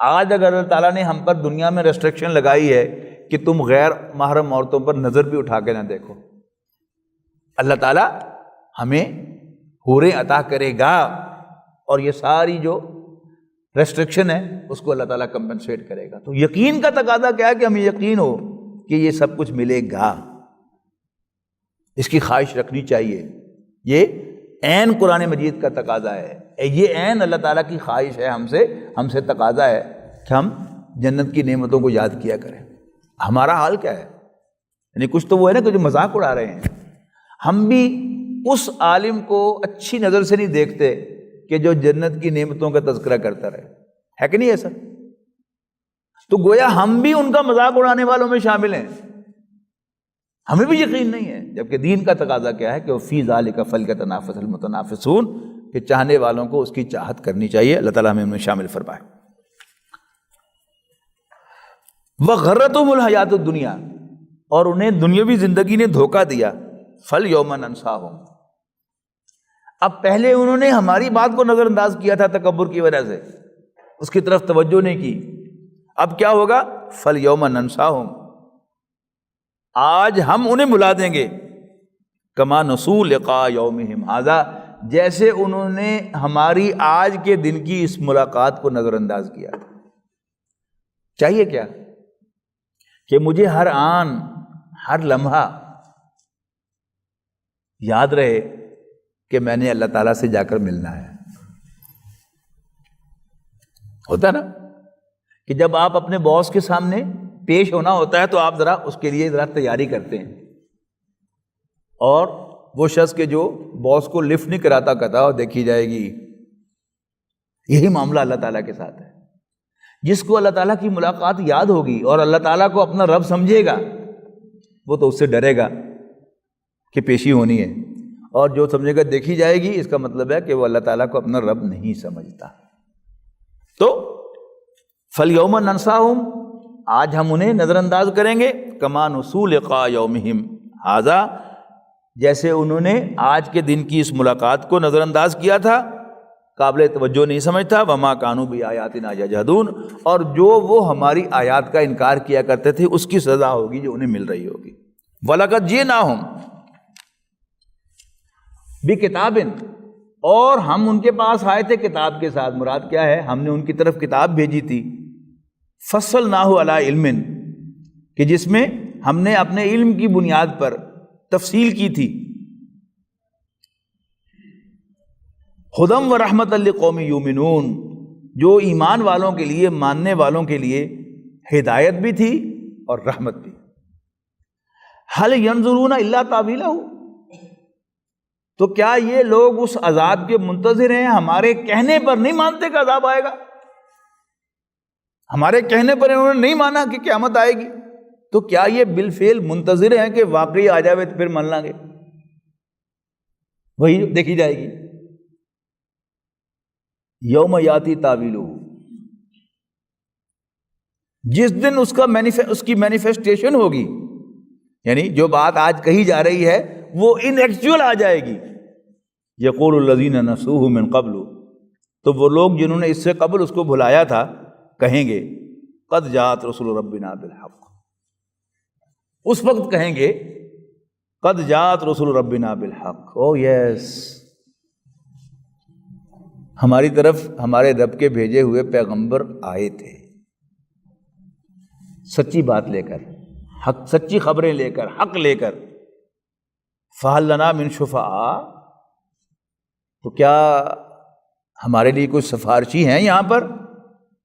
آج اگر اللہ تعالیٰ نے ہم پر دنیا میں ریسٹرکشن لگائی ہے کہ تم غیر محرم عورتوں پر نظر بھی اٹھا کے نہ دیکھو، اللہ تعالیٰ ہمیں حوریں عطا کرے گا، اور یہ ساری جو ریسٹرکشن ہے اس کو اللہ تعالیٰ کمپنسیٹ کرے گا۔ تو یقین کا تقاضا کیا ہے کہ ہمیں یقین ہو کہ یہ سب کچھ ملے گا، اس کی خواہش رکھنی چاہیے۔ یہ عین قرآن مجید کا تقاضا ہے، یہ عین اللہ تعالیٰ کی خواہش ہے، ہم سے تقاضا ہے کہ ہم جنت کی نعمتوں کو یاد کیا کریں۔ ہمارا حال کیا ہے؟ یعنی کچھ تو وہ ہے نا کہ جو مذاق اڑا رہے ہیں، ہم بھی اس عالم کو اچھی نظر سے نہیں دیکھتے کہ جو جنت کی نعمتوں کا تذکرہ کرتا رہے، ہے کہ نہیں ایسا؟ تو گویا ہم بھی ان کا مذاق اڑانے والوں میں شامل ہیں، ہمیں بھی یقین نہیں ہے، جبکہ دین کا تقاضا کیا ہے کہ وَفِي ذَلِكَ فَلْيَتَنَافَسِ الْمُتَنَافِسُونَ، کہ چاہنے والوں کو اس کی چاہت کرنی چاہیے۔ اللہ تعالیٰ ہمیں ان میں شامل فرمائے۔ وَغَرَّتْهُمُ الْحَيَاةُ الدُّنْيَا، اور انہیں دنیاوی زندگی نے دھوکہ دیا۔ فَالْيَوْمَ نَنْسَاهُمْ، اب پہلے انہوں نے ہماری بات کو نظر انداز کیا تھا تکبر کی وجہ سے، اس کی طرف توجہ نہیں کی، اب کیا ہوگا؟ فَالْيَوْمَ نَنْسَاهُمْ، آج ہم انہیں بھلا دیں گے، کما نسوا لقاء یومہم ھذا، جیسے انہوں نے ہماری آج کے دن کی اس ملاقات کو نظر انداز کیا۔ چاہیے کیا کہ مجھے ہر آن ہر لمحہ یاد رہے کہ میں نے اللہ تعالیٰ سے جا کر ملنا ہے۔ ہوتا نا کہ جب آپ اپنے باس کے سامنے پیش ہونا ہوتا ہے تو آپ ذرا اس کے لیے ذرا تیاری کرتے ہیں، اور وہ شخص کے جو باس کو لفٹ نہیں کراتا کہتا اور دیکھی جائے گی، یہی معاملہ اللہ تعالیٰ کے ساتھ ہے۔ جس کو اللہ تعالیٰ کی ملاقات یاد ہوگی اور اللہ تعالیٰ کو اپنا رب سمجھے گا، وہ تو اس سے ڈرے گا کہ پیشی ہونی ہے، اور جو سمجھے گا دیکھی جائے گی، اس کا مطلب ہے کہ وہ اللہ تعالیٰ کو اپنا رب نہیں سمجھتا۔ تو فَالْيَوْمَ نَنْسَاهُمْ، آج ہم انہیں نظر انداز کریں گے، کما نسوا لقاء یومہم ھذا، جیسے انہوں نے آج کے دن کی اس ملاقات کو نظر انداز کیا تھا، قابل توجہ نہیں سمجھتا۔ وما کانوا بآیاتنا یجحدون، اور جو وہ ہماری آیات کا انکار کیا کرتے تھے اس کی سزا ہوگی جو انہیں مل رہی ہوگی۔ وَلَقَدْ جِئْنَاهُمْ بِکِتَابٍ، اور ہم ان کے پاس آئے تھے کتاب کے ساتھ، مراد کیا ہے؟ ہم نے ان کی طرف کتاب بھیجی تھی، فَصَّلْنَاهُ عَلَىٰ عِلْمٍ، کہ جس میں ہم نے اپنے علم کی بنیاد پر تفصیل کی تھی، ہدی ورحمۃ لقوم یؤمنون، جو ایمان والوں کے لیے، ماننے والوں کے لیے ہدایت بھی تھی اور رحمت بھی۔ هل ينظرون الا تاویلہ، تو کیا یہ لوگ اس عذاب کے منتظر ہیں؟ ہمارے کہنے پر نہیں مانتے کہ عذاب آئے گا، ہمارے کہنے پر انہوں نے نہیں مانا کہ قیامت آئے گی، تو کیا یہ بالفعل منتظر ہیں کہ واقعی آ جاوے تو پھر مان لیں گے؟ وہی دیکھی جائے گی۔ یوم یاتی تاویلہ، جس دن اس کی مینیفیسٹیشن ہوگی، یعنی جو بات آج کہی جا رہی ہے وہ ان ایکچوئل آ جائے گی۔ یقول الذین نسوہ من قبل، تو وہ لوگ جنہوں نے اس سے قبل اس کو بھلایا تھا کہیں گے قد جاءت رسول ربنا بالحق، اس وقت کہیں گے قد جاءت رسول ربنا بالحق، او یس، ہماری طرف ہمارے رب کے بھیجے ہوئے پیغمبر آئے تھے سچی بات لے کر، حق، سچی خبریں لے کر، حق لے کر۔ فَهَلْ لَنَا مِن شُفَعَاء، تو کیا ہمارے لیے کوئی سفارشی ہیں یہاں پر؟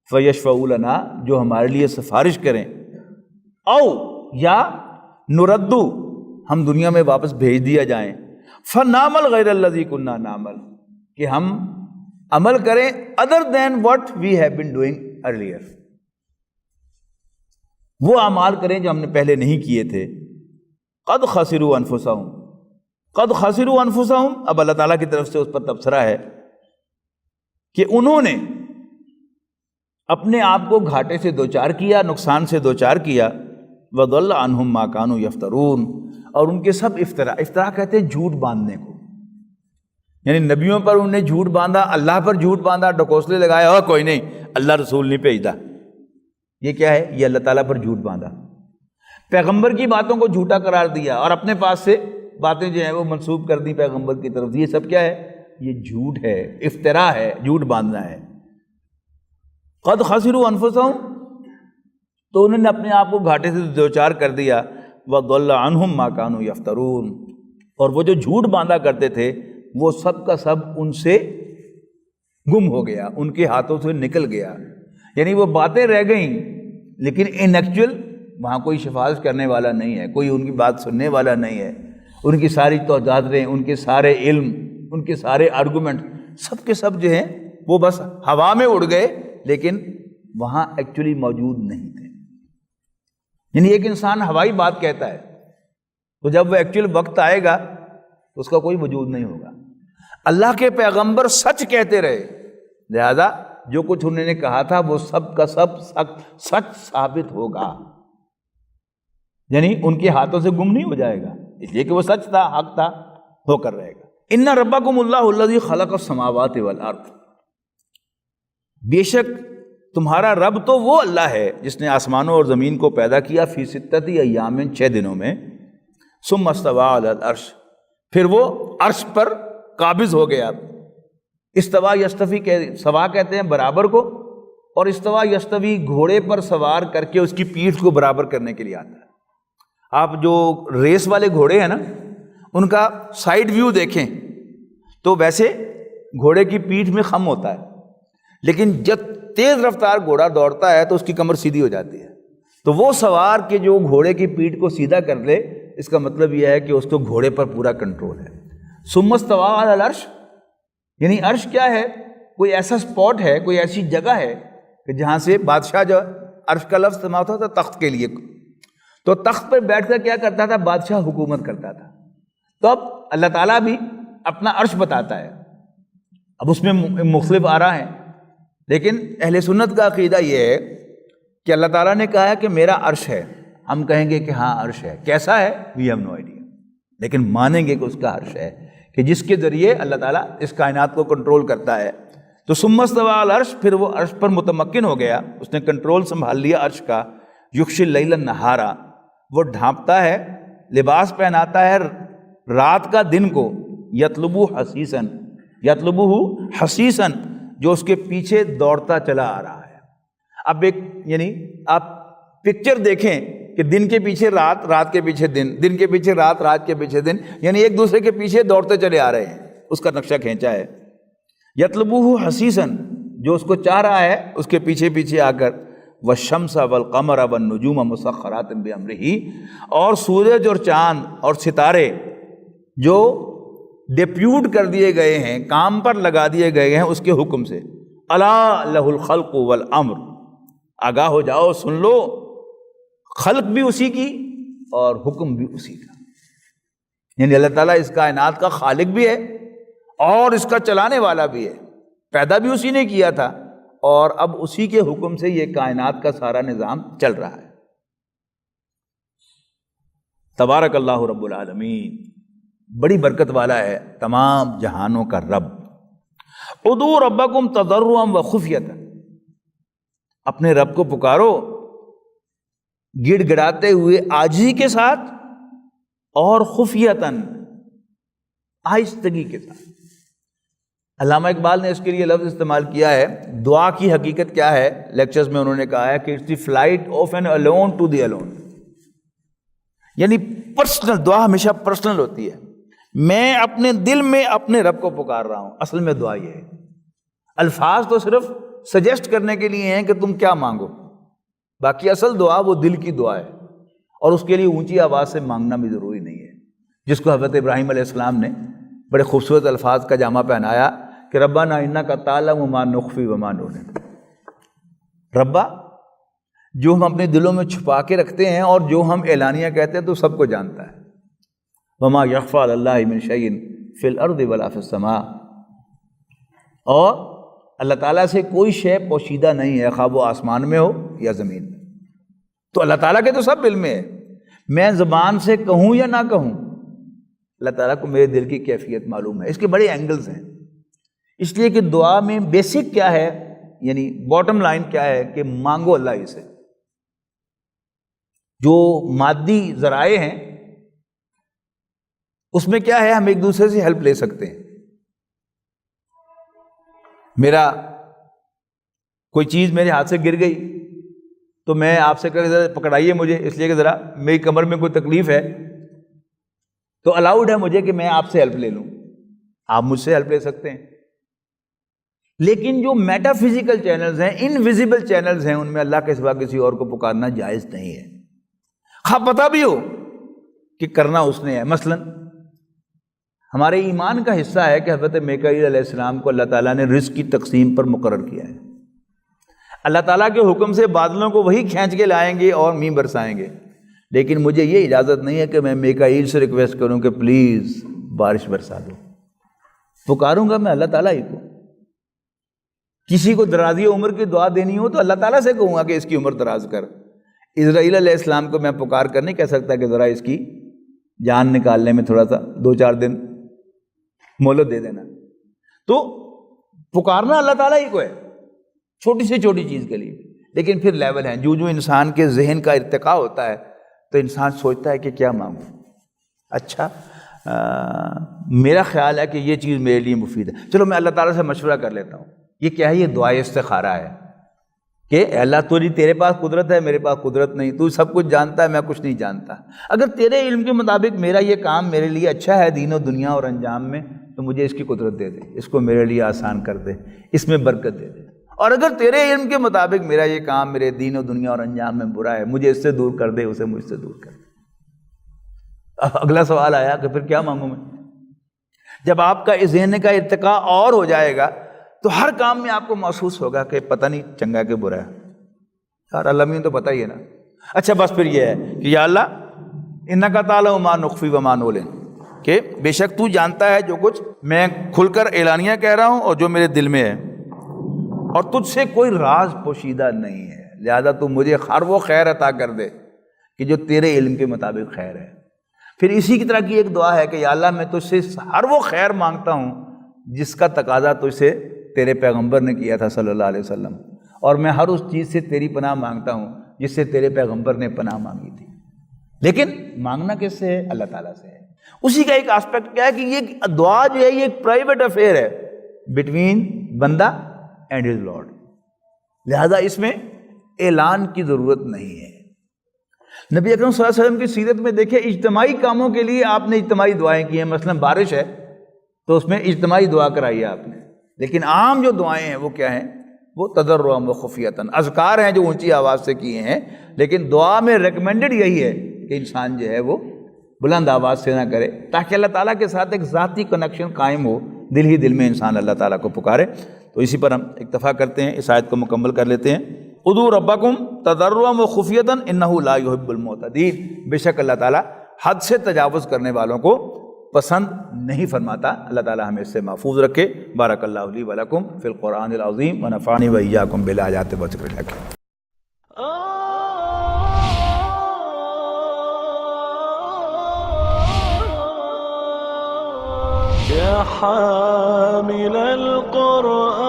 فیشفعوا لنا، جو ہمارے لیے سفارش کریں، او یا نردو، ہم دنیا میں واپس بھیج دیا جائیں، فنعمل غیر الذی کنا نعمل، کہ ہم عمل کریں other than what we have been doing earlier, وہ اعمال کریں جو ہم نے پہلے نہیں کیے تھے۔ قد خسروا انفسہم، قد خسروا انفسہم، اب اللہ تعالیٰ کی طرف سے اس پر تبصرہ ہے کہ انہوں نے اپنے آپ کو گھاٹے سے دوچار کیا، نقصان سے دوچار کیا، وضل عنہم ما کانوا یفترون، اور ان کے سب افطرا کہتے ہیں جھوٹ باندھنے کو، یعنی نبیوں پر انہوں نے جھوٹ باندھا، اللہ پر جھوٹ باندھا، ڈکوسلے لگایا، اور کوئی نہیں اللہ رسول نہیں بھیجتا، یہ کیا ہے؟ یہ اللہ تعالیٰ پر جھوٹ باندھا، پیغمبر کی باتوں کو جھوٹا قرار دیا، اور اپنے پاس سے باتیں جو ہیں وہ منسوب کر دی پیغمبر کی طرف، یہ سب کیا ہے؟ یہ جھوٹ ہے، افطرا ہے، جھوٹ باندھنا ہے۔ قد خسروا انفسہم، تو انہوں نے اپنے آپ کو گھاٹے سے دوچار کر دیا، وضل عنہم ما کانوا یفترون، اور وہ جو جھوٹ باندھا کرتے تھے وہ سب کا سب ان سے گم ہو گیا، ان کے ہاتھوں سے نکل گیا، یعنی وہ باتیں رہ گئیں لیکن ان ایکچوئل وہاں کوئی سفارش کرنے والا نہیں ہے، کوئی ان کی بات سننے والا نہیں ہے، ان کی ساری توجہاتیں، ان کے سارے علم، ان کے سارے آرگومنٹ سب کے سب جو ہیں وہ بس ہوا میں اڑ گئے، لیکن وہاں ایکچولی موجود نہیں تھے۔ یعنی ایک انسان ہوائی بات کہتا ہے تو جب وہ ایکچوئل وقت آئے گا تو اس کا کوئی وجود نہیں ہوگا۔ اللہ کے پیغمبر سچ کہتے رہے، لہذا جو کچھ انہوں نے کہا تھا وہ سب کا سب سچ ثابت ہوگا، یعنی ان کے ہاتھوں سے گم نہیں ہو جائے گا، اس لیے کہ وہ سچ تھا، حق تھا، ہو کر رہے گا۔ ان ربکم اللہ الذی خلق السماوات والارض، بے شک تمہارا رب تو وہ اللہ ہے جس نے آسمانوں اور زمین کو پیدا کیا، فی ستۃ ایام، 6 دنوں میں، ثم استوى علی العرش، پھر وہ عرش پر قابض ہو گیا۔ استوا یستوی سوا کہتے ہیں برابر کو، اور استوا یستوی گھوڑے پر سوار کر کے اس کی پیٹھ کو برابر کرنے کے لیے آتا ہے۔ آپ جو ریس والے گھوڑے ہیں نا، ان کا سائیڈ ویو دیکھیں تو ویسے گھوڑے کی پیٹھ میں خم ہوتا ہے، لیکن جب تیز رفتار گھوڑا دوڑتا ہے تو اس کی کمر سیدھی ہو جاتی ہے، تو وہ سوار کے جو گھوڑے کی پیٹھ کو سیدھا کر لے، اس کا مطلب یہ ہے کہ اس کو گھوڑے پر پورا کنٹرول ہے۔ ثم استوى علی العرش، یعنی عرش کیا ہے؟ کوئی ایسا سپاٹ ہے، کوئی ایسی جگہ ہے کہ جہاں سے بادشاہ، جو عرش کا لفظ استعمال ہوتا تھا تخت کے لیے، تو تخت پر بیٹھ کر کیا کرتا تھا؟ بادشاہ حکومت کرتا تھا۔ تو اب اللہ تعالیٰ بھی اپنا عرش بتاتا ہے، اب اس میں مختلف آراء ہیں، لیکن اہل سنت کا عقیدہ یہ ہے کہ اللہ تعالیٰ نے کہا ہے کہ میرا عرش ہے، ہم کہیں گے کہ ہاں عرش ہے، کیسا ہے؟ وی ہیو نو آئیڈیا، لیکن مانیں گے کہ اس کا عرش ہے، کہ جس کے ذریعے اللہ تعالیٰ اس کائنات کو کنٹرول کرتا ہے۔ تو ثم استوى علی العرش، پھر وہ عرش پر متمکن ہو گیا، اس نے کنٹرول سنبھال لیا عرش کا۔ یغشی اللیل النہار، وہ ڈھانپتا ہے، لباس پہناتا ہے رات کا دن کو، یطلبہ حثیثاً، یطلبہ حثیثاً، جو اس کے پیچھے دوڑتا چلا آ رہا ہے۔ اب ایک یعنی آپ پکچر دیکھیں کہ دن کے پیچھے رات، رات کے پیچھے دن، دن کے پیچھے رات، رات کے پیچھے دن، یعنی ایک دوسرے کے پیچھے دوڑتے چلے آ رہے ہیں، اس کا نقشہ کھینچا ہے۔ یطلبہ حثیثاً، جو اس کو چاہ رہا ہے اس کے پیچھے پیچھے آ کر، والشمس والقمر والنجوم مسخرات بامرہ، اور سورج اور چاند اور ستارے جو ڈیپیوٹ کر دیے گئے ہیں، کام پر لگا دیے گئے ہیں اس کے حکم سے۔ الا لہ الخلق والامر، آگاہ ہو جاؤ، سن لو، خلق بھی اسی کی اور حکم بھی اسی کا، یعنی اللہ تعالیٰ اس کائنات کا خالق بھی ہے اور اس کا چلانے والا بھی ہے، پیدا بھی اسی نے کیا تھا، اور اب اسی کے حکم سے یہ کائنات کا سارا نظام چل رہا ہے۔ تبارک اللہ رب العالمین، بڑی برکت والا ہے تمام جہانوں کا رب۔ ادعوا ربکم تضرعا وخفیۃ، اپنے رب کو پکارو گڑ گڑاتے ہوئے، عاجزی کے ساتھ، اور خفیۃً، آہستگی کے ساتھ۔ علامہ اقبال نے اس کے لیے لفظ استعمال کیا ہے، دعا کی حقیقت کیا ہے؟ لیکچرز میں انہوں نے کہا ہے کہ it's the flight of an alone to the alone, یعنی پرسنل دعا ہمیشہ پرسنل ہوتی ہے، میں اپنے دل میں اپنے رب کو پکار رہا ہوں، اصل میں دعا یہ ہے۔ الفاظ تو صرف سجیسٹ کرنے کے لیے ہیں کہ تم کیا مانگو، باقی اصل دعا وہ دل کی دعا ہے، اور اس کے لیے اونچی آواز سے مانگنا بھی ضروری نہیں ہے، جس کو حضرت ابراہیم علیہ السلام نے بڑے خوبصورت الفاظ کا جامہ پہنایا کہ ربنا انک تعلم ما نخفی وما نعلن۔ ربا، جو ہم اپنے دلوں میں چھپا کے رکھتے ہیں اور جو ہم اعلانیہ کہتے ہیں تو سب کو جانتا ہے۔ وما یخفی علی اللہ من شیء فی الارض ولا فی السماء، اور اللہ تعالیٰ سے کوئی شے پوشیدہ نہیں ہے، خواہ وہ آسمان میں ہو یا زمین میں۔ تو اللہ تعالیٰ کے تو سب علم میں ہے، میں زبان سے کہوں یا نہ کہوں، اللہ تعالیٰ کو میرے دل کی کیفیت معلوم ہے۔ اس کے بڑے اینگلز ہیں، اس لیے کہ دعا میں بیسک کیا ہے، یعنی باٹم لائن کیا ہے کہ مانگو اللہ ہی سے۔ جو مادی ذرائع ہیں اس میں کیا ہے، ہم ایک دوسرے سے ہیلپ لے سکتے ہیں۔ میرا کوئی چیز میرے ہاتھ سے گر گئی تو میں آپ سے کہہ ذرا پکڑائیے مجھے، اس لیے کہ ذرا میری کمر میں کوئی تکلیف ہے، تو الاؤڈ ہے مجھے کہ میں آپ سے ہیلپ لے لوں، آپ مجھ سے ہیلپ لے سکتے ہیں۔ لیکن جو میٹا فزیکل چینلز ہیں، انویزیبل چینلز ہیں، ان میں اللہ کے سوا کسی اور کو پکارنا جائز نہیں ہے، خواہ پتہ بھی ہو کہ کرنا اس نے ہے۔ مثلا ہمارے ایمان کا حصہ ہے کہ حضرت میکائیل علیہ السلام کو اللہ تعالیٰ نے رزق کی تقسیم پر مقرر کیا ہے۔ اللہ تعالیٰ کے حکم سے بادلوں کو وہی کھینچ کے لائیں گے اور مینہ برسائیں گے، لیکن مجھے یہ اجازت نہیں ہے کہ میں میکائیل سے ریکویسٹ کروں کہ پلیز بارش برسا دو۔ پکاروں گا میں اللہ تعالیٰ ہی کو۔ کسی کو درازی عمر کی دعا دینی ہو تو اللہ تعالیٰ سے کہوں گا کہ اس کی عمر دراز کر۔ اسرائیل علیہ السلام کو میں پکار کر نہیں کہہ سکتا کہ ذرا اس کی جان نکالنے میں تھوڑا سا 2-4 دن مہلت دے دینا۔ تو پکارنا اللہ تعالیٰ ہی کو ہے، چھوٹی سے چھوٹی چیز کے لیے۔ لیکن پھر لیول ہیں، جو انسان کے ذہن کا ارتقاء ہوتا ہے تو انسان سوچتا ہے کہ کیا مانگوں، اچھا میرا خیال ہے کہ یہ چیز میرے لیے مفید ہے، چلو میں اللہ تعالیٰ سے مشورہ کر لیتا ہوں۔ یہ کیا ہے؟ یہ دعائے استخارہ ہے کہ اے اللہ تیرے پاس قدرت ہے، میرے پاس قدرت نہیں، تو سب کچھ جانتا ہے، میں کچھ نہیں جانتا، اگر تیرے علم کے مطابق میرا یہ کام میرے لیے اچھا ہے دین و دنیا اور انجام میں، تو مجھے اس کی قدرت دے دے، اس کو میرے لیے آسان کر دے، اس میں برکت دے دے۔ اور اگر تیرے علم کے مطابق میرا یہ کام میرے دین و دنیا اور انجام میں برا ہے، مجھے اس سے دور کر دے، اسے مجھ سے دور کر دے۔ اب اگلا سوال آیا کہ پھر کیا مانگوں میں؟ جب آپ کا ذہن کا ارتقاء اور ہو جائے گا تو ہر کام میں آپ کو محسوس ہوگا کہ پتہ نہیں چنگا کہ برا ہے، یار اللہ میں تو پتہ ہی ہے نا۔ اچھا بس پھر یہ ہے کہ یا اللہ انک تعلم ما نخفی وما نعلن، کہ بے شک تو جانتا ہے جو کچھ میں کھل کر اعلانیہ کہہ رہا ہوں اور جو میرے دل میں ہے، اور تجھ سے کوئی راز پوشیدہ نہیں ہے، لہذا تو مجھے ہر وہ خیر عطا کر دے کہ جو تیرے علم کے مطابق خیر ہے۔ پھر اسی کی طرح کی ایک دعا ہے کہ یا اللہ میں تجھ سے ہر وہ خیر مانگتا ہوں جس کا تقاضا تجھ سے تیرے پیغمبر نے کیا تھا صلی اللہ علیہ وسلم، اور میں ہر اس چیز سے تیری پناہ مانگتا ہوں جس سے تیرے پیغمبر نے پناہ مانگی تھی۔ لیکن مانگنا کس سے ہے؟ اللہ تعالیٰ سے ہے۔ اسی کا ایک آسپیکٹ کیا ہے کہ یہ دعا جو ہے یہ ایک پرائیویٹ افیئر ہے بٹوین بندہ اینڈ ہز لارڈ، لہذا اس میں اعلان کی ضرورت نہیں ہے۔ نبی اکرم صلی اللہ علیہ وسلم کی سیرت میں دیکھیں، اجتماعی کاموں کے لیے آپ نے اجتماعی دعائیں کی ہیں، مثلا بارش ہے تو اس میں اجتماعی دعا کرائی ہے آپ نے، لیکن عام جو دعائیں ہیں وہ کیا ہیں؟ وہ تضرعا و خفیۃ، اذکار ہیں جو اونچی آواز سے کیے ہیں، لیکن دعا میں ریکمینڈڈ یہی ہے کہ انسان جو ہے وہ بلند آواز سے نہ کرے، تاکہ اللہ تعالیٰ کے ساتھ ایک ذاتی کنیکشن قائم ہو، دل ہی دل میں انسان اللہ تعالیٰ کو پکارے۔ تو اسی پر ہم اکتفا کرتے ہیں، اس آیت کو مکمل کر لیتے ہیں۔ ادعوا ربکم تضرعا و خفیۃ انہ لا یحب المعتدین، بے شک اللہ تعالیٰ حد سے تجاوز کرنے والوں کو پسند نہیں فرماتا۔ اللہ تعالیٰ ہمیں اس سے محفوظ رکھے۔ بارک اللہ لی و لکم فی القرآن العظیم ونفعنی و ایاکم بالآیات والذکر الحکیم۔ يا حامل القرآن